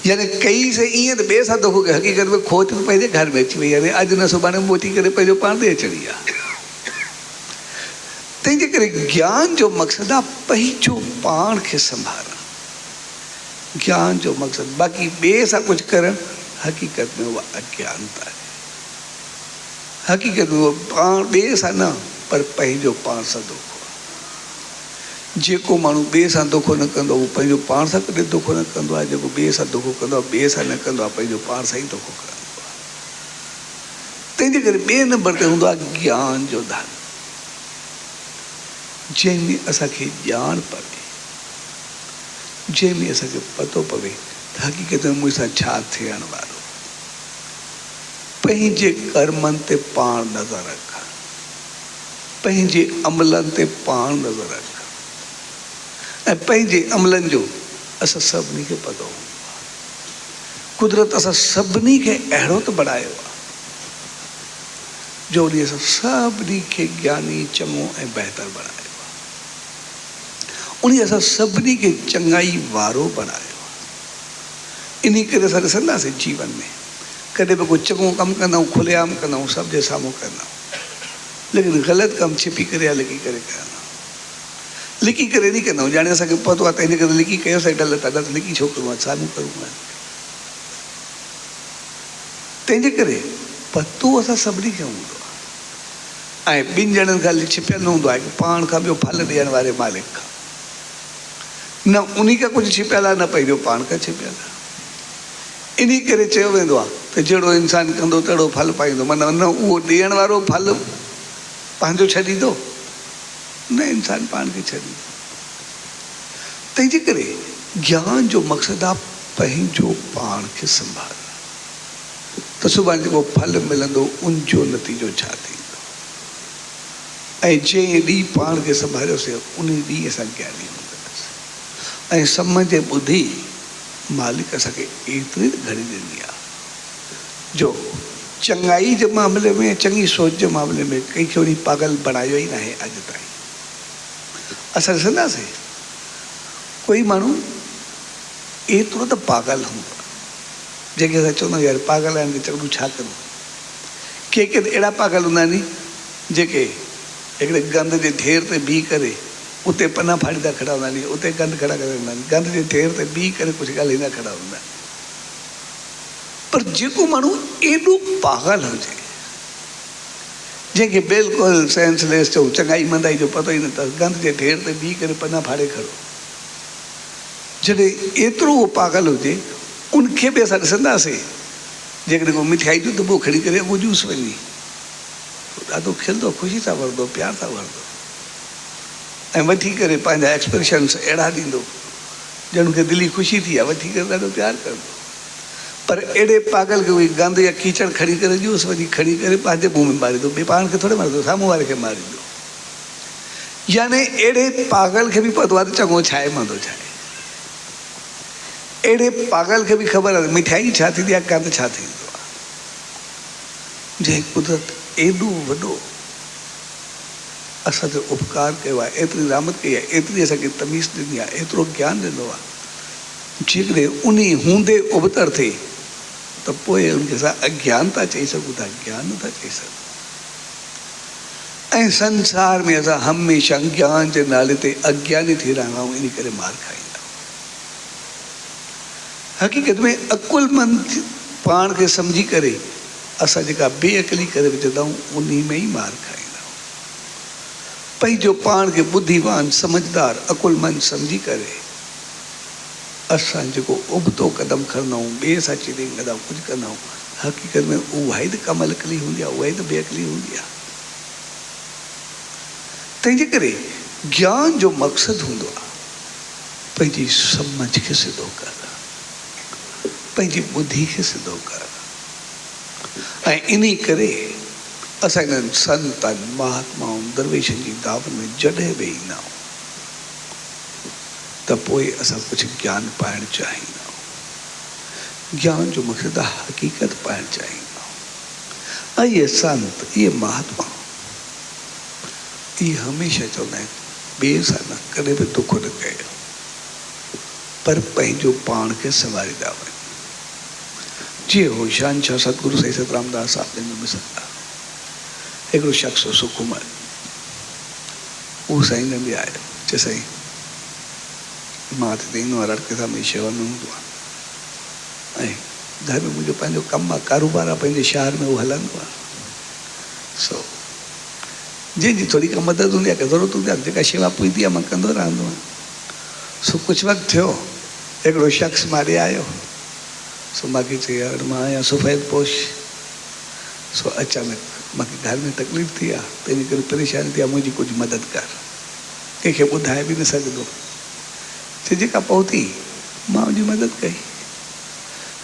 यानी कई से ईअं त ॿिए सां धोखो कयो, हक़ीक़त में खोट पंहिंजे घर में अची वई। यानी अॼु न सुभाणे मोटी करे पंहिंजो पाण ते अचणी आहे। तंहिंजे करे ज्ञान जो मक़सदु आहे पंहिंजो पाण खे संभालणु। ज्ञान जो मक़सदु बाक़ी ॿिए सां कुझु करणु हक़ीक़त में उहा अज्ञानता आहे। हक़ीक़त में उहो पाण ॿिए सां न, पर पंहिंजो पाण सां धोखो आहे। जेको माण्हू ॿिए सां धोखो न कंदो उहो पंहिंजो पाण सां कॾहिं धोखो न कंदो आहे। जेको ॿिए सां धोखो कंदो आहे ॿिए सां न कंदो आहे, पंहिंजो पाण सां ई धोखो कंदो आहे। तंहिंजे करे ॿिए नंबर ते हूंदो आहे ज्ञान जो धन, जंहिंमें असांखे ॼाण पवे, जंहिंमें असांखे पतो पवे त हक़ीक़त में मूंसां छा थियण वारो। पंहिंजे कर्मनि ते पाण नज़र रख, पंहिंजे अमलनि ते पाण नज़र रख, ऐं पंहिंजे अमलनि जो असां सभिनी खे पतो हूंदो आहे। कुदरत असां सभिनी खे अहिड़ो त बणायो आहे जो उन असां सभिनी खे ज्ञानी, चङो ऐं बहितर बणायो आहे। उन असां सभिनी खे चङाई वारो बणायो आहे। इन करे असां ॾिसंदासीं जीवन में कॾहिं बि कोई चङो कमु कंदा आहियूं, खुलेआम कंदा आहियूं, सभ जे साम्हूं कंदा आहियूं, लेकिन ग़लति कमु छिपी करे या लिकी करे कंदा आहियूं। लिकी करे नहीं कंदा आहियूं, ॼाणे असांखे पतो आहे त इन करे लिकी कयोसीं, ग़लति आहे, न लिकी छो करूं, साम्हूं करूं। तंहिंजे करे पतो असां सभिनी खे हूंदो आहे, ऐं ॿिनि ॼणनि खां छिपियल न हूंदो आहे कि पाण खां ॿियो फल ॾियण वारे मालिक खां। न उन खां कुझु छिपियल आहे, न पंहिंजो पाण खां छिपियल आहे। इन करे चयो वेंदो आहे त जहिड़ो इंसान कंदो तहिड़ो फल पाईंदो। माना न उहो ॾियण वारो फल पंहिंजो छॾींदो, न इंसान पाण खे छॾींदो। तंहिंजे करे ज्ञान जो मक़सदु आहे पंहिंजो पाण खे संभालणु। त सुभाणे जेको फल मिलंदो उनजो नतीजो छा थींदो, ऐं जंहिं ॾींहुं पाण खे संभालियोसीं उन ॾींहुं असां ज्ञानी हूंदासीं। ऐं सम्झ ॿुधी मालिक असांखे एतिरी घणी ॾिनी आहे जो चङाई जे मामले में, चङी सोच जे मामले में कंहिंखे वरी पागल बणायो ई न आहे अॼु ताईं। असां ॾिसंदासीं कोई माण्हू एतिरो त पागल हूंदो आहे जंहिंखे असां चवंदा आहियूं यार पागल आहिनि चङो छा करूं। के त अहिड़ा पागल हूंदा आहिनि जेके हिकिड़े गंद जे ढेर ते बीह करे उते पना फाड़ींदा खड़ा हूंदा आहिनि, उते गंद खड़ा करे हूंदा आहिनि, गंद जे ढेर ते बीह करे कुझु ॻाल्हाईंदा खड़ा हूंदा आहिनि। पर जेको माण्हू एॾो पागल हुजे जंहिंखे बिल्कुलु सेंसलेस चऊं चङाई मंदाई जो पतो ई न अथसि, गंद जे ढेर ते बीह करे पना फाड़े खड़ो, जॾहिं एतिरो उहो पागल हुजे उनखे बि असां ॾिसंदासीं जेकॾहिं को मिठाई जो दॿो खणी करे उहो जूस वञी ॾाढो खिलंदो, ख़ुशी सां वठंदो, प्यार सां वठंदो ऐं वठी करे पंहिंजा एक्सप्रेशन्स अहिड़ा ॾींदो ॼण खे दिली ख़ुशी थी आहे, वठी करे ॾाढो प्यार कंदो। पर अहिड़े पागल खे उहे गंद या कीचड़ खणी करे जूस वञी खणी करे पंहिंजे मुंहं में मारींदो, ॿिए पाण खे थोरे मारींदो, साम्हूं वारे खे मारींदो। याने अहिड़े पागल खे बि पतो आहे त चङो छा आहे मंदो छा आहे। अहिड़े पागल खे बि ख़बर आहे मिठाई छा थींदी आहे, गंद छा थींदो आहे। जंहिं कुदरत एॾो वॾो असां ते उपकार कयो आहे, एतिरी रहमत कई आहे, एतिरी असांखे तमीज़ ॾिनी आहे, एतिरो ज्ञान ॾिनो आहे, जेकॾहिं उन हूंदे उबतर थिए त पोइ उनखे असां अज्ञान था चई सघूं था, ज्ञान नथा चई सघूं। ऐं संसार में असां हमेशह ज्ञान जे नाले ते अज्ञानी थी रहिया आहियूं, इन करे मार खाईंदा। हक़ीक़त में अकुलमंद पाण खे सम्झी करे असां जेका बेअकली करे विझंदा आहियूं उन में ई मार खाईंदा आहियूं। पंहिंजो पाण खे बुद्धिवान समझदार अकुलमंद सम्झी करे असां जेको उबतो कदम खणंदा आहियूं, ॿिए सां चिड़े कंदा आहियूं, कुझु कंदा आहियूं, हक़ीक़त में उहा ई त कमल अकली हूंदी आहे, उहा ई त बेअकली हूंदी आहे। तंहिंजे करे ज्ञान जो मक़सदु हूंदो आहे पंहिंजी सम्झ खे सिधो करणु, पंहिंजी ॿुधी खे सिधो करणु। ऐं इन करे असां इन्हनि संतनि महात्माउनि दरवेशनि जी दावत में जॾहिं बि ईंदा आहियूं त पोइ असां कुझु ज्ञान पाइणु चाहींदा आहियूं। ज्ञान जो मक़सदु आहे हक़ीक़त पाइणु चाहींदा आहियूं। ऐं इहे संत इहे महात्मा इहे हमेशह चवंदा आहिनि ॿिए सां न कॾहिं बि दुख न कयो, पर पंहिंजो पाण खे संभालींदा वञो। जीअं होशान शाह सतगुरु साईं सतरामदास साहिब जन मिसंदा हिकिड़ो शख़्स हो सुकुमार, उहो साईं जन बि आयो, चए साईं मां त ईंदो आहियां रड़के सां मुंहिंजी शेवा में हूंदो आहे ऐं घर में मुंहिंजो पंहिंजो कमु आहे, कारोबार आहे, पंहिंजे शहर में उहो हलंदो आहे। सो जंहिंजी थोरी का मदद हूंदी आहे, ज़रूरत हूंदी आहे, जेका शेवा पुॼंदी आहे मां कंदो रहंदो आहियां। सो कुझु वक़्तु थियो हिकिड़ो शख़्स मां ॾे आयो, सो मूंखे चई यार मां आहियां सफ़ेद पोश, सो अचानक मूंखे घर में तकलीफ़ थी आहे, तंहिंजे करे परेशानी थी आहे, मुंहिंजी कुझु मदद कर। कंहिंखे ॿुधाए बि न सघंदो, चई जेका पहुती मां उनजी मदद कई।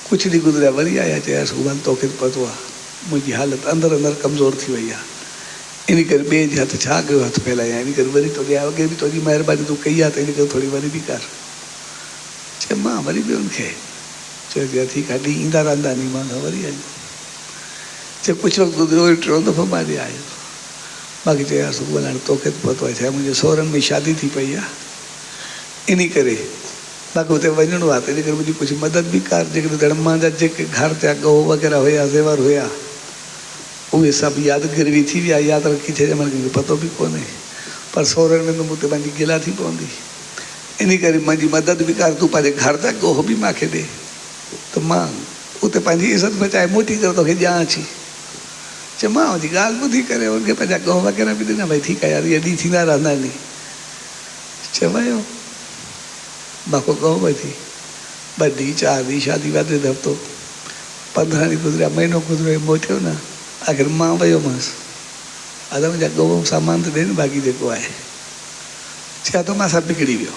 कुझु ॾींहं गुज़रिया वरी आया, चया सुभाणे तोखे पतो आहे मुंहिंजी हालत अंदरि अंदरि कमज़ोर थी वई आहे, इन करे ॿिए जे हथ छा कयो, हथ फैलाया, इन करे वरी तोखे अॻे बि तुंहिंजी महिरबानी तूं कई आहे त इन करे थोरी वरी बि कर। चए मां वरी बि उनखे चयो ठीकु आहे, ॾींहुं ईंदा रहंदा नी, मां वरी आयो। चए कुझु वक़्तु गुज़रियो वरी टियों दफ़ो मां ॾे आयो, बाक़ी चयो सुभाणे हाणे तोखे पतो आहे छा मुंहिंजे सहुरनि में शादी थी पई आहे, इन करे बाक़ी हुते वञिणो आहे, त इन करे मुंहिंजी कुझु मदद बि कर। जेकॾहिं मां जा जेके घर जा ॻोह वग़ैरह हुया, ज़ेवर हुया, उहे सभु यादि गिरवी थी विया, यादि रखी छॾिया, मां कंहिंखे पतो बि कोन्हे, पर सहुरनि में त मूं ते पंहिंजी गिला थी पवंदी, इन करे मुंहिंजी मदद बि कर, तूं पंहिंजे घर जा ॻोह बि मूंखे ॾे, त मां उते पंहिंजी इज़त बचाए मोटी करे तोखे ॾियां अची। चए मां हुनजी ॻाल्हि ॿुधी करे हुनखे पंहिंजा ॻोह वग़ैरह बि ॾिना, भई ठीकु आहे यार, इहे ॾींहं थींदा रहंदा आहिनि। चए वियो बाक़ो ॻोह वठी 2 ॾींहं 4 ॾींहं शादी वादी हफ़्तो 15 ॾींहं गुज़रिया, महीनो गुज़रियो, मोटियो न। आख़िर मां वियोमांसि, अदा मुंहिंजा ॻोह सामान त ॾे न, बाक़ी जेको आहे। चया थो मां सभु बिगड़ी वियो,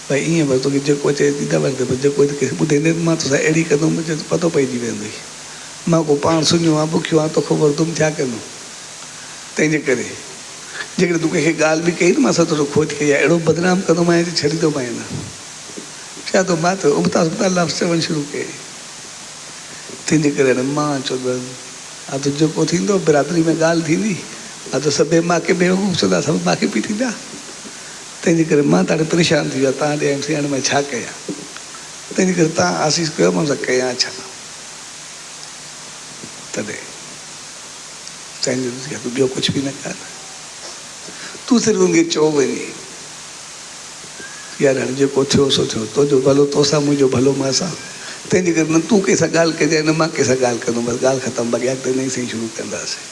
भई ईअं बसि तोखे जेको अचे ॾींदा वठि, पर जेको कंहिंखे ॿुधाईंदे मां तोसां अहिड़ी कंदुमि मुंहिंजो पतो पइजी वेंदो। मां को पाण सुञो आहे, बुखियो आहे, तोखे वरतुमि छा कंदुमि। तंहिंजे करे जेकॾहिं तूं कंहिंखे ॻाल्हि बि कई न, मां सां थोरो खोट कई आहे, अहिड़ो बदनाम कंदोमांइ छॾींदोमांइ न। छा थो मां त उबता सुबता लफ़्ज़ चवणु शुरू कई। तंहिंजे करे मां चवंदुमि हा त जेको थींदो बिरादरी में ॻाल्हि थींदी, हा त सभु मांखे बेवकूफ़ चवंदा, सभु मांखे बि थींदा। तंहिंजे करे मां ॾाढो परेशान थी वियो आहे तव्हां ॾे एमसी हाणे मां छा कयां तंहिंजे करे तव्हां आसीस कयो मां सां कयां छा तॾहिं साईं तूं ॿियो कुझु बि न कर तूं सिर्फ़ु हुनखे चओ वञी यार हाणे जेको थियो सो थियो तुंहिंजो भलो तोसां मुंहिंजो भलो मां सां तंहिंजे करे न तूं कंहिंसां ॻाल्हि कजांइ न मां कंहिंसां ॻाल्हि कंदुमि बसि ॻाल्हि ख़तमु बाक़ी अॻिते नई सही शुरू कंदासीं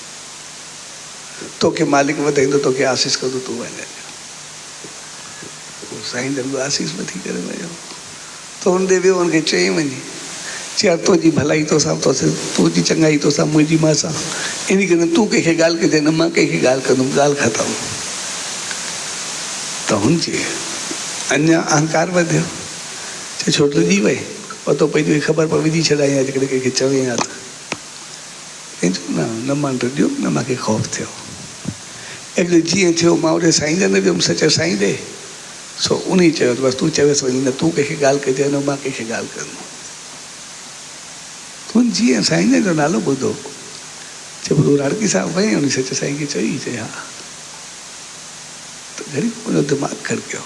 तोखे मालिक वधाईंदो तोखे आसीस कंदो तूं वञ साईं जन आसीस वठी करे वियो त हुन ॾे वियो हुनखे चई वञी चया तुंहिंजी भलाई तोसां तुंहिंजी चङाई तोसां मुंहिंजी मां सां इन करे तूं कंहिंखे ॻाल्हि कजांइ न मां कंहिंखे ॻाल्हि कंदुमि ॻाल्हि ख़तमु त हुनजे अञा अहंकार वधियो चए छो ॾिजी वई पतो पइजी वई ख़बर पर विझी छॾाई अॼुकल्ह कंहिंखे चवई आहे त न मां ॾियो न मूंखे ख़ौफ़ थियो हिकिड़े जीअं थियो मां ओॾे साईं जन वियुमि सच साईं ॾे सो उन चयो त बसि तूं चवेसि वञी न तूं कंहिंखे ॻाल्हि कजांइ न मां कंहिंखे ॻाल्हि कंदुमि तूं जीअं साईं जन जो नालो ॿुधो चए तूं राड़की साहिब वई उन सच साईं खे चई चए हा त घणी उनजो दिमाग़ खड़कियो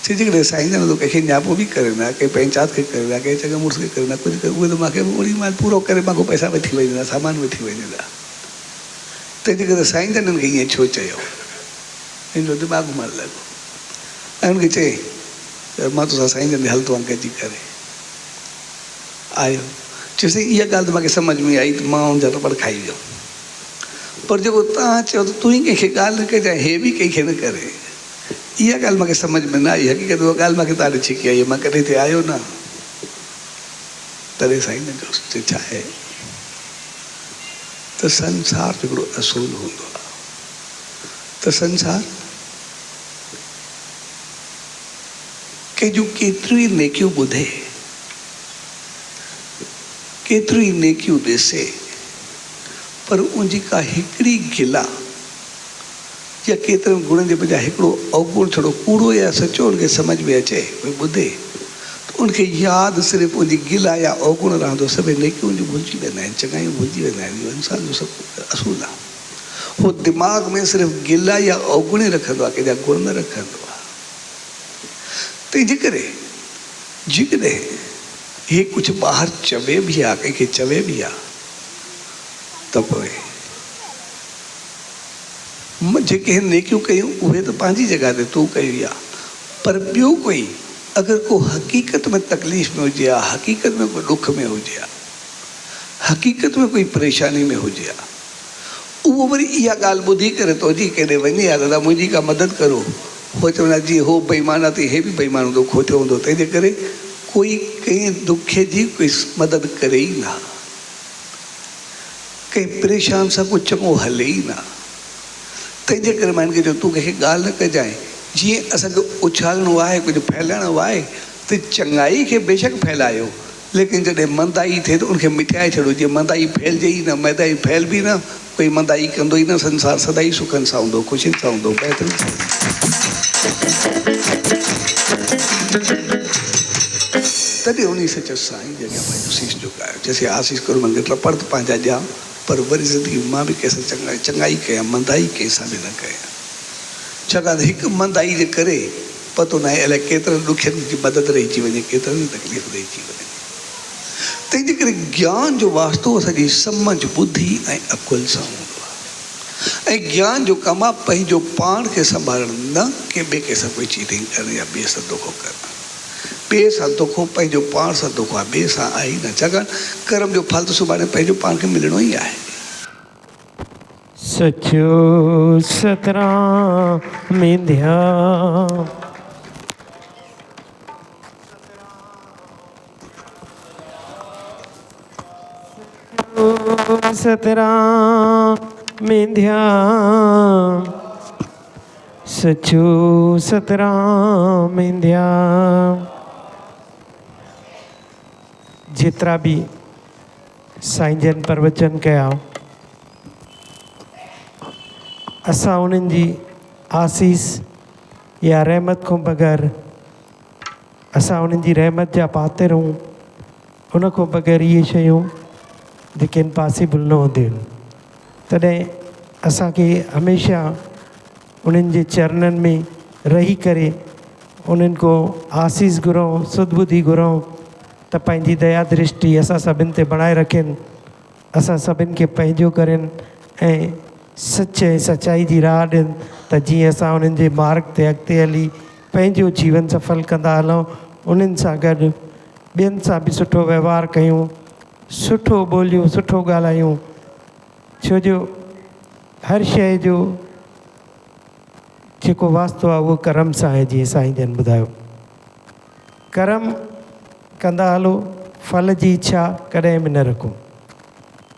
चए जेकॾहिं साईं जन तो कंहिंखे न्यापो बि करे न कंहिं पंचायत खे करे न कंहिं चङे मुड़ुस खे करे न कुझु करे उहे त मूंखे ओड़ी महिल पूरो करे मूंखे पैसा वठी वञा सामान वठी वञा तंहिंजे करे साईं जन खे ईअं छो चयो हिन जो दिमाग़ मां लॻो ऐं हुनखे चई मां तोसां साईं जन हल तूं गॾिजी करे आयो चयोसि इहा ॻाल्हि त मूंखे सम्झ में आई त मां हुनजा रबड़ खाई वियो पर जेको तव्हां चयो त तूं ई कंहिंखे ॻाल्हि न कजांइ हे बि कंहिंखे न करे इहा ॻाल्हि मूंखे सम्झ में न आई हक़ीक़त उहा ॻाल्हि मूंखे ॾाढी छिकी आई मां कॾहिं हिते आयो न तॾहिं साईं जन जो छा आहे त संसार हिकिड़ो असूल हूंदो आहे त संसार कंहिंजूं केतिरियूं ई नेकियूं ॿुधे केतिरियूं ई नेकियूं ॾिसे पर उनजी का हिकिड़ी गिला या केतिरनि गुणनि जे बजाय हिकिड़ो अवगुण थोरो कूड़ो या सचो उनखे सम्झ में अचे कोई ॿुधे त उनखे यादि सिर्फ़ु उनजी गिला या अवगुण रहंदो सभई नेकियूं उनजूं भुलिजी वेंदा आहिनि चङायूं भुलिजी वेंदा आहिनि इहो इंसान जो सभु असूल आहे उहो दिमाग़ में सिर्फ़ु गिला या अवगुण ई रखंदो आहे कंहिंजा गुण न रखंदो आहे तंहिंजे करे जेकॾहिं हे कुझु ॿाहिरि चवे बि आहे कंहिंखे चवे बि आहे त पोइ जेके नेकियूं कयूं उहे त पंहिंजी जॻह ते तूं कई आहे पर ॿियो कोई अगरि को हक़ीक़त में तकलीफ़ में हुजे आहे हक़ीक़त में कोई ॾुख में हुजे आहे हक़ीक़त में कोई परेशानी में हुजे आहे उहो वरी इहा ॻाल्हि ॿुधी करे तो जी केॾे वञे आहे दादा मुंहिंजी का मदद करो हो चवंदा जी हो बेईमान आहे त हे बि बेईमान हूंदो खोटियो हूंदो तंहिंजे करे कोई कंहिं दुखे जी कोई मदद करे ई न कंहिं परेशान सां कुझु चङो हले ई न तंहिंजे करे मां हिनखे चयो तूं कंहिंखे ॻाल्हि न कजांइ जीअं असांखे उछालणो आहे कुझु फैलाइणो आहे त चङाई खे बेशक फैलायो लेकिन जॾहिं मंदाई थिए त उनखे मिटाए छॾो जीअं मंदाई फैलिजे ई न मंदाई फैल बि न कोई मंदाई कंदो ई न संसार सदाई सुखनि सां हूंदो ख़ुशियुनि सां हूंदो बहितरीन तॾहिं उन सच साईं जॻह पंहिंजो शीश झुकायो जैसे आसीस करो मन रपड़ त पंहिंजा ॾियां पर वरी ज़िंदगी मां बि कंहिंसां चङाई कयां मंदाई कंहिंसां बि न कयां छाकाणि हिकु मंदाई जे करे पतो न आहे अलाए केतिरनि ॾुखियनि जी मदद रहिजी वञे केतिरनि तकलीफ़ रहिजी वञे तंहिंजे करे ज्ञान जो वास्तो असांजी सम्झ ॿुधी ऐं अकुल सां हूंदो आहे ऐं ज्ञान जो कमु आहे पंहिंजो पाण खे संभालणु न के ॿिए कंहिंसां कोई चीटिंग करणु या ॿिए सां दोखो करणु ॿिए सां दोखो पंहिंजो पाण सां दोखो आहे ॿिए सां आहे ई न छाकाणि कर्म जो फल त सुभाणे पंहिंजो पाण खे मिलणो ई आहे सचो सतराम मिंध्या सतराम मिंध्या सचो सतराम मिंध्या जेतिरा बि साईं जन प्रवचन कया असां उन्हनि जी आसीस या रहमत खां बग़ैर असां उन्हनि जी रहमत जा पात्र रहूं उन खां बग़ैर इहे शयूं जेके इम्पॉसिबल न हूंदियूं आहिनि तॾहिं असांखे हमेशह उन्हनि जे चरणनि में रही करे उन्हनि को आसीस घुरूं, सुधबुद्धि घुरूं त पंहिंजी दया दृष्टि असां सभिनि ते बणाए रखनि, असां सभिनि खे पंहिंजो करनि ऐं सच ऐं सचाई जी राह ॾियनि त जीअं असां उन्हनि जे मार्ग ते अॻिते हली पंहिंजो जीवन सफल कंदा हलूं। उन्हनि सां गॾु ॿियनि सां बि सुठो व्यवहार कयूं, सुठो ॿोलियूं, सुठो ॻाल्हायूं, छो जो हर शइ जो जेको वास्तो आहे उहो कर्म सां आहे। जीअं साईं जन ॿुधायो, कर्म कंदा हलो, फल जी इच्छा कॾहिं बि न रखो।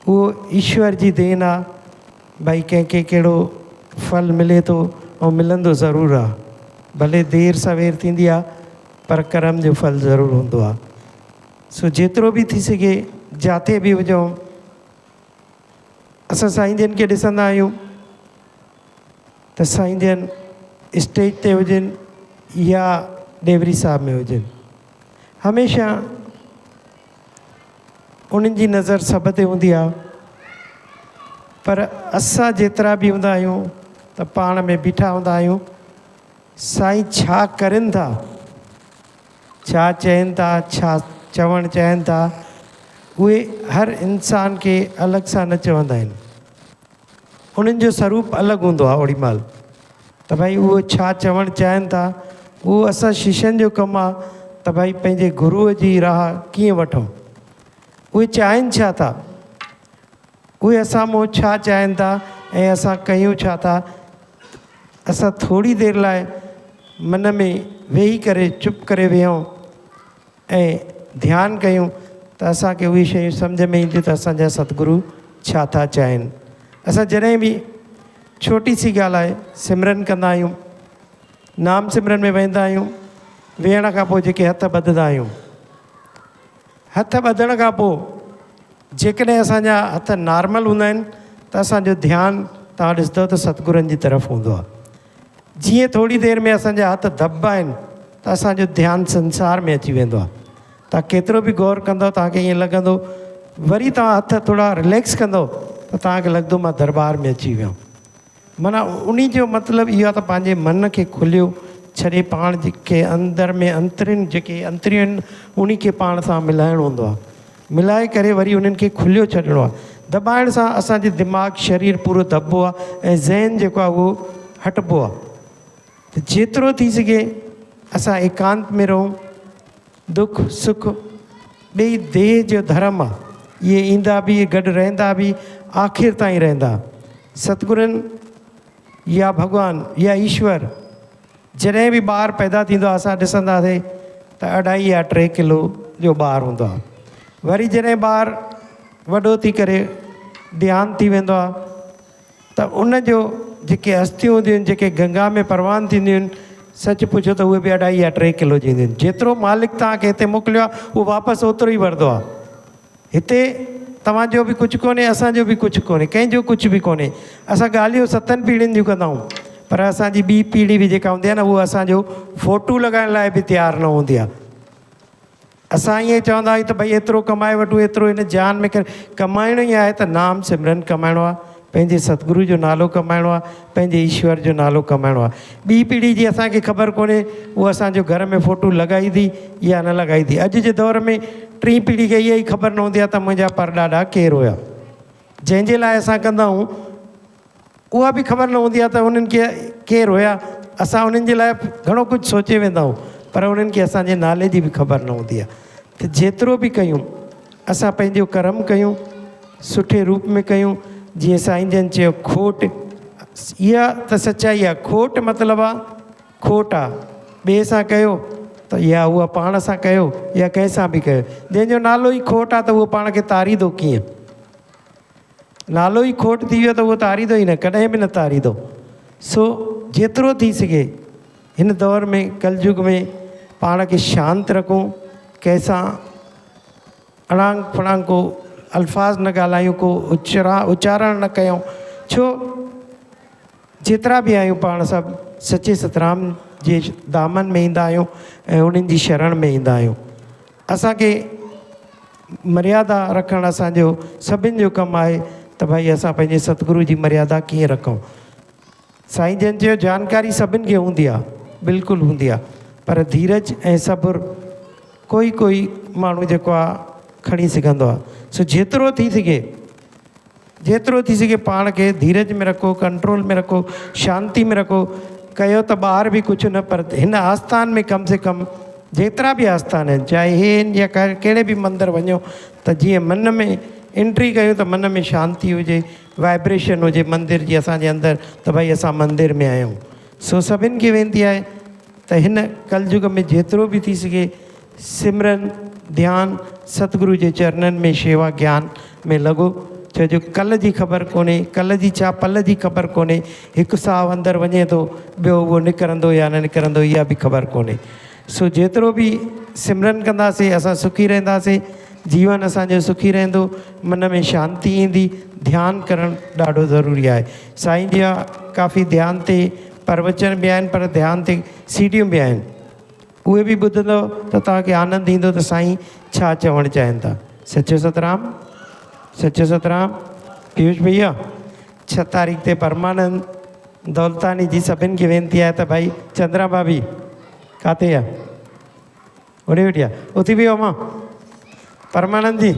उहो ईश्वर जी देन आहे, भई कंहिंखे कहिड़ो फल मिले थो ऐं मिलंदो ज़रूरु आहे, भले देरि सवेर थींदी आहे पर कर्म जो फल ज़रूरु हूंदो आहे। सो जेतिरो बि थी सघे जिते बि हुजूं, असां साईं जन खे ॾिसंदा आहियूं त साईं जन स्टेज ते हुजनि या डेवरी साहिब में हुजनि, हमेशह उन्हनि जी नज़र सभ ते हूंदी आहे। पर असां जेतिरा बि हूंदा आहियूं त पाण में बीठा हूंदा आहियूं, साईं छा करनि था, छा चवनि था, छा चवणु चाहिनि था, उहे हर इंसान खे अलॻि सां न चवंदा आहिनि। उन्हनि जो स्वरूप अलॻि हूंदो आहे ओॾी महिल त भई उहो छा चवणु चाहिनि था। उहो असां शिष्यनि जो कमु आहे त भई पंहिंजे गुरूअ जी राह कीअं वठूं, उहे चाहिनि छा था, उहे असां मूं छा चाहिनि था ऐं असां कयूं छा था। असां थोरी देरि लाइ मन में वेही करे चुप करे वेहूं ऐं ध्यानु कयूं त असांखे उहे शयूं सम्झ में ईंदियूं त असांजा सतगुरू छा था चाहिनि। असां जॾहिं बि छोटी सी ॻाल्हि आहे, सिमरन कंदा आहियूं, नाम सिमरन में वेंदा आहियूं, वेहण खां पोइ जेके हथ ॿधंदा आहियूं, हथ ॿधण खां पोइ जेकॾहिं असांजा हथ नॉर्मल हूंदा आहिनि त असांजो ध्यानु तव्हां ॾिसंदव त सतगुरनि जी तरफ़ हूंदो आहे। जीअं थोरी देरि में असांजा हथ दॿा आहिनि त असांजो ध्यानु संसार में अची वेंदो आहे। तव्हां केतिरो बि गौर कंदव तव्हांखे ईअं लॻंदो, वरी तव्हां हथ थोरा रिलैक्स कंदव त तव्हांखे लॻंदो मां दरबार में अची वियुमि। माना उन जो मतिलबु इहो आहे त पंहिंजे मन खे खुलियो छॾे, पाण जेके अंदर में अंतरियुनि जेके अंतरियूं आहिनि उन खे पाण सां मिलाइणो हूंदो आहे, मिलाए करे वरी उन्हनि खे खुलियो छॾिणो आहे। दॿाइण सां असांजे दिमाग़ शरीर पूरो दॿबो आहे ऐं ज़हन जेको आहे उहो हटिबो आहे। त जेतिरो थी सघे असां एकांत में रहूं। दुख सुख ॿई देह जो धर्म आहे, इहे ईंदा बि, गॾु रहंदा बि, आख़िर ताईं रहंदा। सतगुरनि या भॻवानु या ईश्वर जॾहिं बि ॿारु पैदा थींदो आहे असां ॾिसंदासीं त 2.5 या 3 किलो जो ॿारु हूंदो आहे। वरी जॾहिं ॿारु वॾो थी करे देहांत थी वेंदो आहे त उन जो जेके अस्थियूं हूंदियूं आहिनि, जेके गंगा में परवान थींदियूं आहिनि, सच पुछो त उहे बि 2.5 या 3 किलो जी हूंदियूं आहिनि। जेतिरो मालिक तव्हांखे हिते मोकिलियो आहे उहो वापसि ओतिरो ई वरंदो आहे। हिते तव्हांजो बि कुझु कोन्हे, असांजो बि कुझु कोन्हे, कंहिंजो कुझु बि कोन्हे। असां ॻाल्हियूं 7 पीढ़ियुनि जूं कंदा आहियूं, पर असांजी ॿी पीढ़ी बि जेका हूंदी आहे न उहा असांजो फ़ोटू लॻाइण लाइ बि तयारु न हूंदी आहे। असां ईअं चवंदा आहियूं त भई एतिरो कमाए वठूं, एतिरो हिन जान में कमाइणो ई आहे त नाम सिमरन कमाइणो आहे, पंहिंजे सतगुरू जो नालो कमाइणो आहे, पंहिंजे ईश्वर जो नालो कमाइणो आहे। ॿी पीढ़ी जी असांखे ख़बर कोन्हे उहा असांजो घर में फ़ोटू लॻाईंदी या न लॻाईंदी। अॼु जे दौर में 3 पीढ़ी खे इहा ई ख़बर न हूंदी आहे त मुंहिंजा परॾाॾा केरु हुया। जंहिंजे लाइ असां कंदा आहियूं उहा बि ख़बर न हूंदी आहे त उन्हनि खे केरु हुया। असां उन्हनि जे लाइ घणो कुझु सोचे वेंदा आहियूं, पर उन्हनि खे असांजे नाले जी बि ख़बर न हूंदी आहे। त जेतिरो बि कयूं असां पंहिंजो कर्म कयूं, सुठे रूप में कयूं। जीअं साईं जन चयो, खोट इहा त सचाई आहे। खोट मतिलबु आहे खोट आहे, ॿिए सां कयो त या उहा पाण सां कयो या कंहिंसां बि कयो। जंहिंजो नालो ई खोट आहे त उहो पाण खे तारींदो कीअं? नालो ई खोट थी वियो त उहो तारींदो ई न, कॾहिं बि न तारींदो। सो जेतिरो थी सघे हिन दौर में, कलयुग में, पाण खे शांति रखूं, कंहिंसां अणांग फणांग को अल्फाज़ न ॻाल्हायूं, को उच्चारण न कयूं। छो जेतिरा बि आहियूं पाण सभु सचे सतराम जे दामन में ईंदा आहियूं ऐं उन्हनि जी शरण में ईंदा आहियूं। असांखे मर्यादा रखणु असांजो सभिनि जो कमु आहे त भई असां पंहिंजे सतगुरू जी मर्यादा कीअं रखूं। साईं जन चयो जानकारी सभिनि खे हूंदी आहे, बिल्कुलु हूंदी आहे, पर धीरज ऐं सब्र कोई माण्हू जेको आहे खणी सघंदो आहे। सो जेतिरो थी सघे पाण खे धीरज में रखो, कंट्रोल में रखो, शांति में रखो। कयो त ॿाहिरि बि कुझु न, पर हिन आस्थान में कम से कम जेतिरा बि आस्थान आहिनि, चाहे हे आहिनि या कहिड़े बि मंदरु वञो, त जीअं मन में एंट्री कयूं त मन में शांति हुजे, वाइब्रेशन हुजे मंदिर जी असांजे अंदरि, त भई असां मंदिर में आहियूं। सो सभिनि खे वेनिती आहे त हिन कलयुग में जेतिरो बि थी सघे सिमरन, ध्यान, सतगुरु जे चरणनि में शेवा ज्ञान में लॻो। छो जो कल्ह जी ख़बर कोन्हे, कल्ह जी छा पल जी ख़बर कोन्हे, हिकु साहु अंदरि वञे थो, ॿियो उहो निकिरंदो या न निकिरंदो इहा बि ख़बर कोन्हे। सो जेतिरो बि सिमरन कंदासीं असां सुखी रहंदासीं, जीवन असांजो सुखी रहंदो, मन में शांति ईंदी। ध्यानु करणु ॾाढो ज़रूरी आहे। साईं जी काफ़ी ध्यान ते प्रवचन बि आहिनि, पर ध्यान ते सीढ़ियूं बि आहिनि, उहे बि ॿुधंदव त तव्हांखे आनंद ईंदो त साईं छा चवणु चाहिनि था। सचो सतराम, सचो सतराम। पीयूष भैया 6 तारीख़ ते परमानंद दौलतानी जी सभिनि खे वेनिती आहे त भाई चंद्रा भाभी किथे आहे, होॾे वेठी आहे, उथी बि मां परमानंद जी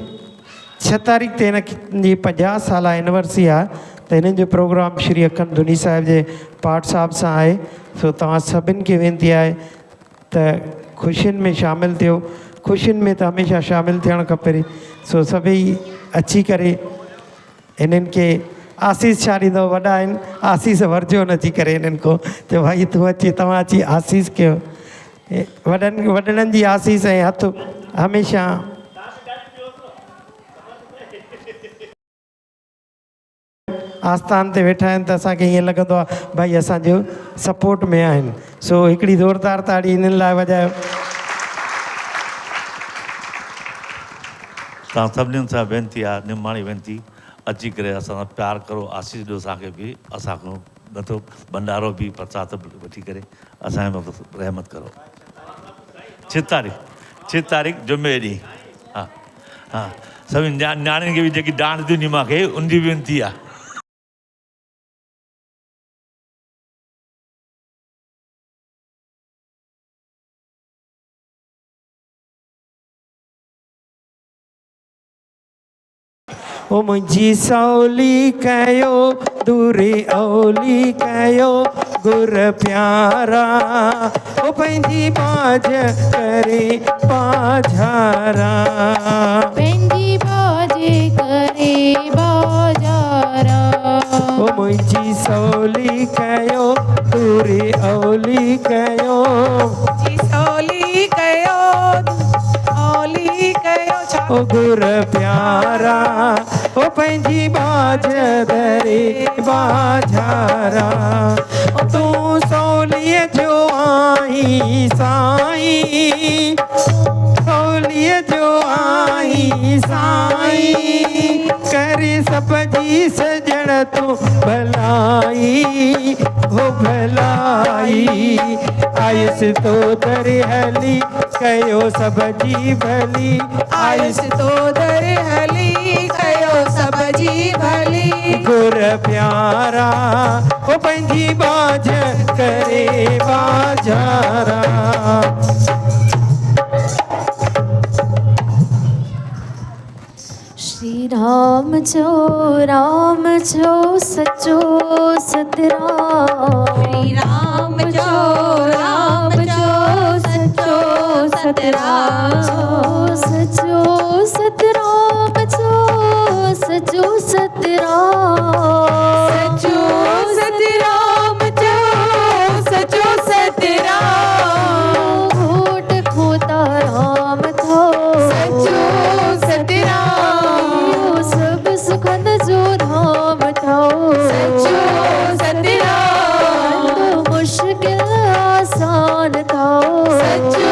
6 तारीख़ ते हिन जी 50 साल एनिवर्सरी आहे, त हिननि जो प्रोग्राम श्री अखंड धुनी साहिब जे पाठ साहिब सां आहे। सो तव्हां सभिनि खे वेनिती आहे त ख़ुशियुनि में शामिलु थियो, ख़ुशियुनि में त हमेशह शामिलु थियणु खपे। सो सभई अची करे इन्हनि खे आसीस छा ॾींदव, वॾा आहिनि, आसीस वरिजो न अची करे इन्हनि को, त भाई तूं अची, तव्हां अची आसीस कयो। वॾनि जी आसीस ऐं हथ हमेशह आस्थान ते वेठा आहिनि, त असांखे ईअं लॻंदो आहे भाई असांजो सपोर्ट में आहिनि। सो हिकिड़ी ज़ोरदार ताड़ी इन्हनि लाइ वॼायो। तव्हां सभिनीनि सां वेनिती आहे, निमाणी वेनिती, अची करे असां सां प्यारु करो, आशीष ॾियो असांखे बि, असांखां नथो भंडारो बि प्रसाद वठी करे असांजे मथां रहमत करो। 6 तारीख़ जुमे ॾींहुं। हा हा, सभिनी न्याणियुनि खे बि जेकी डांस ॾिनी मूंखे उनजी बि वेनिती आहे। ओ मुंहिंजी सौली कयो, दूरी औली कयो, गुर प्यारा, ओ पंहिंजी बाज करे बाजारा, पंहिंजी बाज करे बाजारा। ओ मुंहिंजी सौली कयो, दूरी औली कयो, जी सौली कयो, औली कयो, ओ गुर प्यारा, ओ पंहिंजी बाज दरे बाजारा। तूं सौलीअ जो आई साईं, सौलीअ जो आई साईं, करे सब जी सजण तूं भलाई, हो भलाई। आयुसि तो दर हली, कयो सब जी भली, आयुसि तो दर हली, कयो सब जी भली। गुर प्यारा, ओ पंहिंजी बाज करे बाजारा। श्री राम जो सचो सतराम, श्री राम जो सचो सतराम, सचो सतराम, सचो सतराम, सचो सतराम, सचो सतराम। घोट खोता राम थो, सचो सतराम, सब सुखन जो धाम थो, सचो सतराम। मुश्किल आसान थो, सचो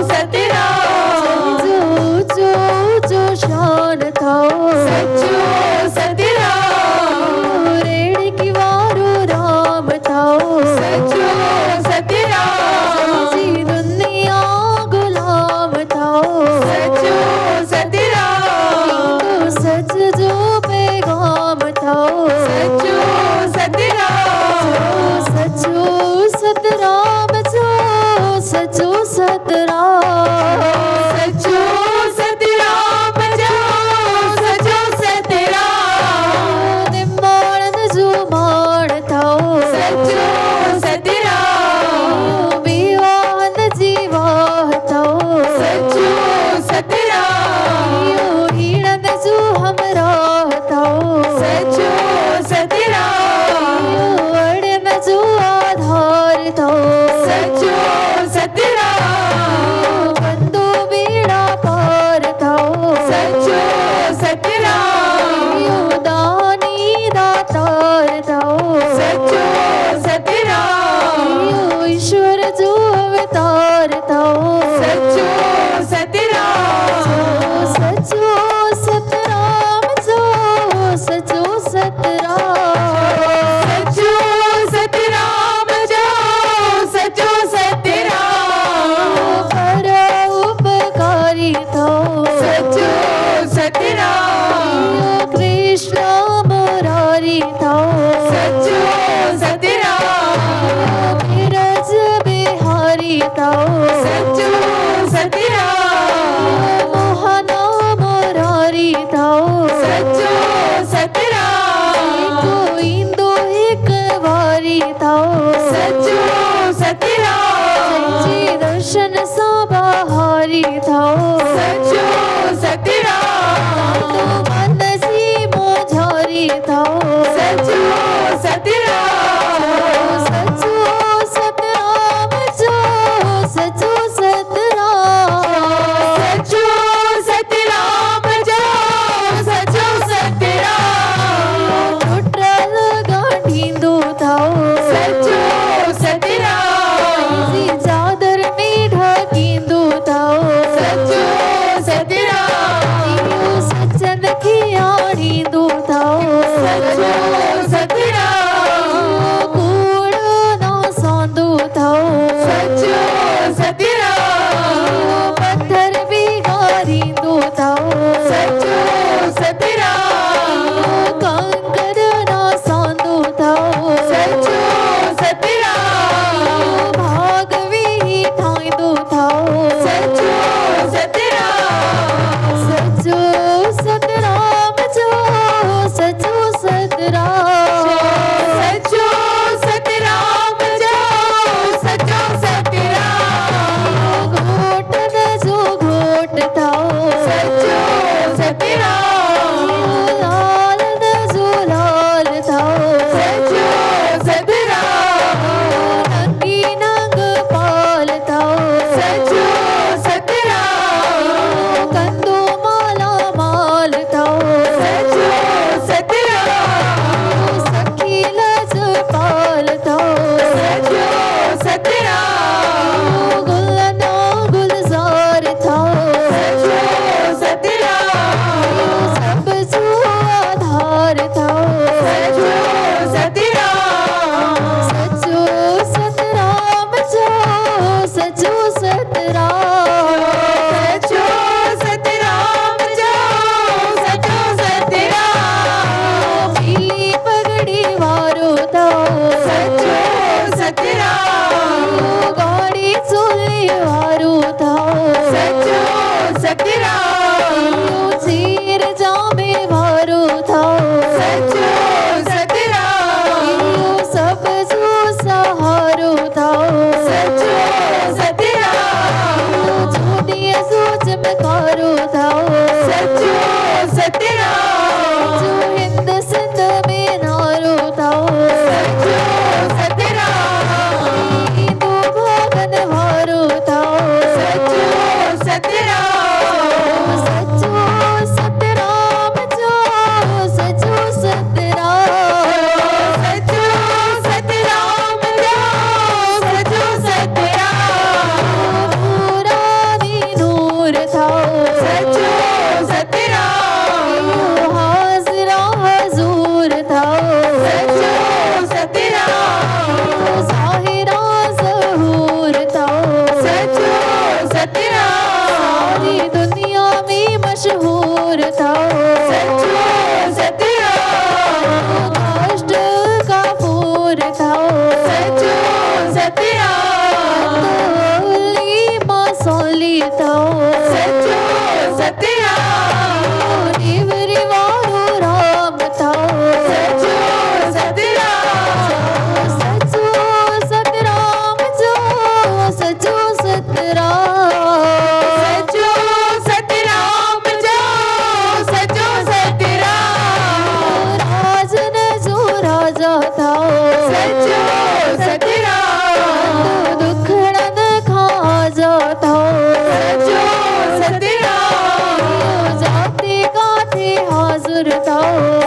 सतराम, जो शान थो,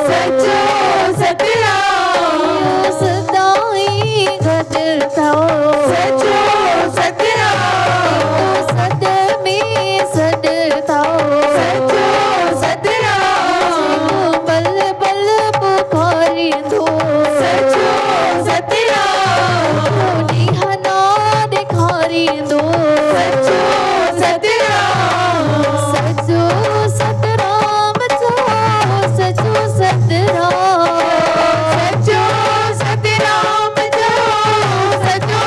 सचो सतराम सदाई गद थाओ सचो सतराम सद में सद थाओ सचो सतराम बल बल पुकारी दो सचो सतराम निहना दिखारी दो सचो सतराम सचो सतराम सचो सतराम सचो सतराम सचो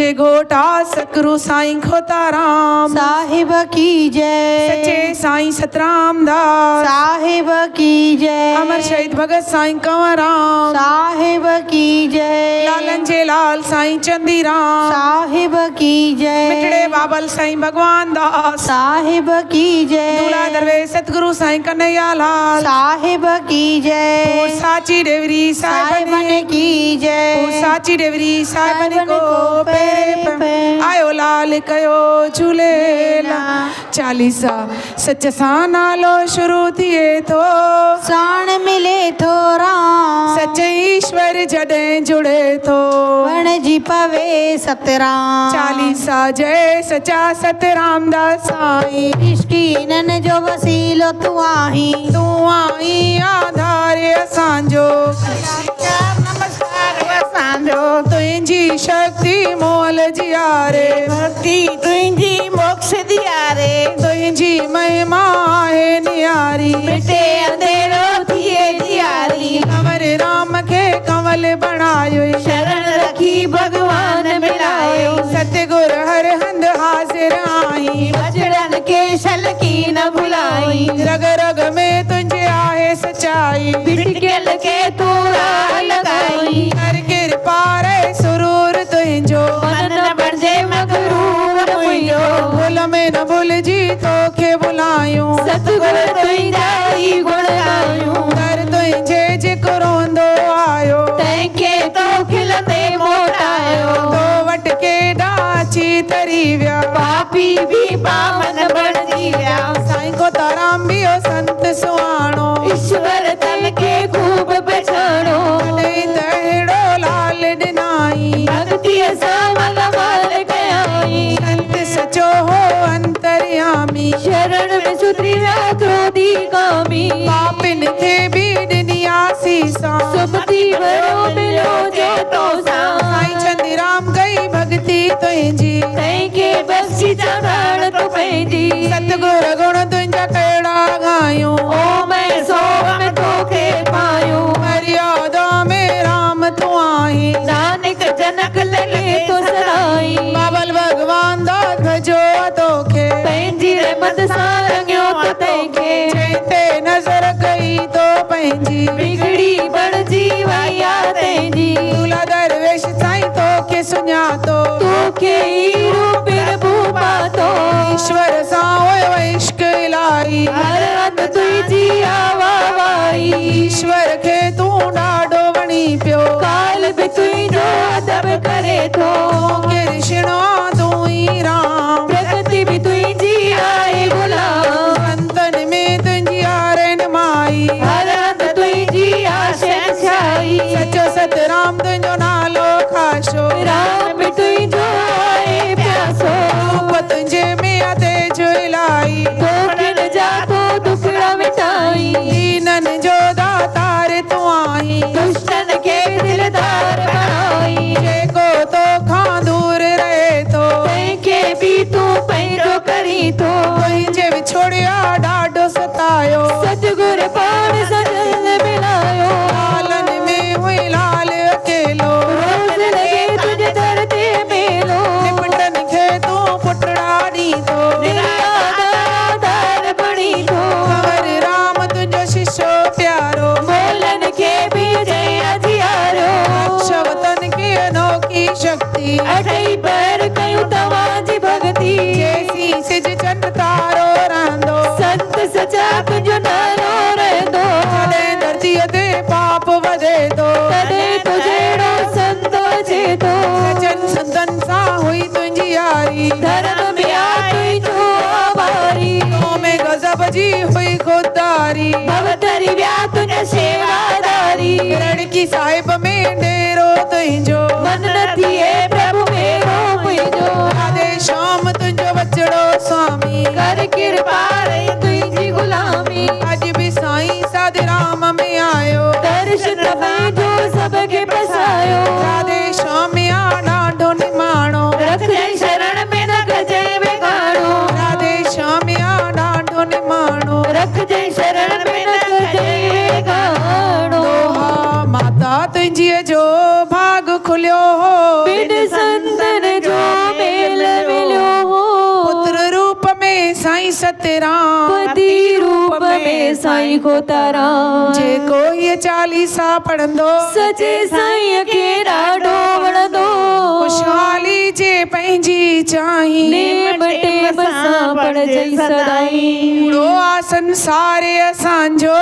तुझे घोटा सतगुरु साईं खोताराम साहिब की जय सच्चे साईं सतराम दास साहिब की जय अमर शहीद भगत साईं कंवराम साहिब की जय लालन जे लाल साईं चंदीराम साहिब की जय मिठड़े बाबल साईं भगवान दास साहिब की जय दूल्हा दरवेश सतगुरु साईं कन्हैया लाल साहिब की जय साची डेवरी साहिबन की जय साची डेवरी साहिबन साहिबन को को पेरे पेरे पे आयो लाल कयो झूलेला चालीसा सच सां नालो शुरू थिए थो साण मिले थो राम सच ईश्वर जॾहिं जुड़े थो वण जी पवे सतराम चालीसा जय सचा सतराम दास साईं इश्कीनन जो वसीलो तू आहीं तूं आई आधार असांजो नमस्कार असांजो तुंहिंजी शक्ति मोल जियारे भक्ति तुंहिंजी मोक्ष दियारे तुंहिंजी महिमा आहे नियारी मिटे अंधेरो थिए दियारी कंवर राम खे कंवल बणायो शरण रखी भगवान मिलायो सतगुर हर हंध हाज़िर आई बजड़न के शल की न भुलाई रग रग में तुंहिंजे आहे सचाई बिटकियल के तू राह लगाई कर कृपा रे सुरूर तुंहिंजो मन न बणजे मगरूर मुंहिंजो भुल में न भुलजी तोखे बुलायूं सतगुर तुंहिंजा ई गुण गायूं कर तुंहिंजे जेको रोंदो आयो तंहिंखे तो खिलंदे मोटायो तो वट के डाची तरी विया पापी भी पावन बणजी विया साईं को ताराम भी ओ संत सुहाणो ईश्वर तन के खूब पछाणो कॾहिं त अहिड़ो लाल ॾिनाई भक्तिअ सां मलमाल कयाई संत सचो हो अंतर्यामी शरण में सुधरी विया क्रोधी कामी पापिन खे बि ॾिनी आसीसा सुमती भरो मिलो जे तोसां साईं चंदीराम कई भक्ति तुंहिंजी तंहिंखे बख़्शी चढ़ाण तो पंहिंजी सतगुर गुण तुंहिंजा कहिड़ा ॻायूं ओ मैं सोम तोखे पायूं मर्यादा में राम तूं आहीं नानक जनक लॻे तो सराई बाबल भगवान दा खजो तोखे पंहिंजी रहमत सां रंगियो तो तंहिंखे जंहिंते नज़र कई तो पंहिंजी बिगड़ी बणजी वया तंहिंजी दूल्हा दरवेश साईं तोखे सुञातो तोखे ई रूप प्रभु पातो ईश्वर सां हुयो इश्क इलाही हर हंध तुंहिंजी आवावाई ईश्वर खे तूं ॾाढो वणी पियो काल बि तुंहिंजो अदब करे थो के ऋषिणो तूं ई राम प्रगति बि तुंहिंजी आहे गुलाम संतन में तुंहिंजी आरन माई हर हंध तुंहिंजी आशंशाई सचो सतराम तुंहिंजो नालो खाशो राम बि तुंहिंजो आहे प्यासो रूप तुंहिंजे में अते जो इलाही तोखिन जा तो दुखड़ा मिटाई दीनन जो दातार तूं आहीं दुष्टन खे दिलदार बणाई जेको तोखां दूर रहे थो तंहिंखे बि तूं पंहिंजो करी थो तुंहिंजे विछोड़िया ॾाढो सतायो सतगुर पाण सजल मिलायो लालन में हुई लाल अकेलो रोज़ लॻे तुंहिंजे दर ते मेलो निपटन खे तूं पुटड़ा ॾींदो निराधार बणी थो कंवर राम तुंहिंजो शिष्यो प्यारो मोलन खे बि जय अजियारो शवतन खे अनोखी शक्ति अठई पैर कयूं तव्हांजी भक्ति जैसी सिज चंड तारो रहंदो संत सचा तुंहिंजो नालो रहंदो जॾहिं धरतीअ ते पाप वधे थो तॾहिं तो जहिड़ो संत अचे थो सचन संतन सां हुई तुंहिंजी यारी धर्म में आ तुंहिंजो आवारी तो में गज़ब जी हुई खुददारी भवतरी विया तुंहिंजा शेवादारी लड़की साहिब में डेरो तुंहिंजो मन न थिए प्रभु मेरो मुंहिंजो राधे श्याम तुंहिंजो बचड़ो स्वामी कर कृपा रे तुंहिंजी गुलामी अॼु बि साईं साधे राम में आयो दर्शन पंहिंजो सबके पसायो राधे श्याम या ॾाढो निमाणो रखजई शरण में न गजई बेगाणो राधे श्याम या ॾाढो निमाणो रखजई शरण में न गजई बेगाणो दोहा माता तुंहिंजीअ जो भाग खुलियो हो बिन संतन जो साईं सतराम पति रूप में साईं खोताराम जेको ये चालीसा पढ़ंदो सचे साईं खे ॾाढो वणंदो खुशहाली जे पंहिंजी चाही नेम टेम सां पढ़जई सदाई कूड़ो आ संसार असांजो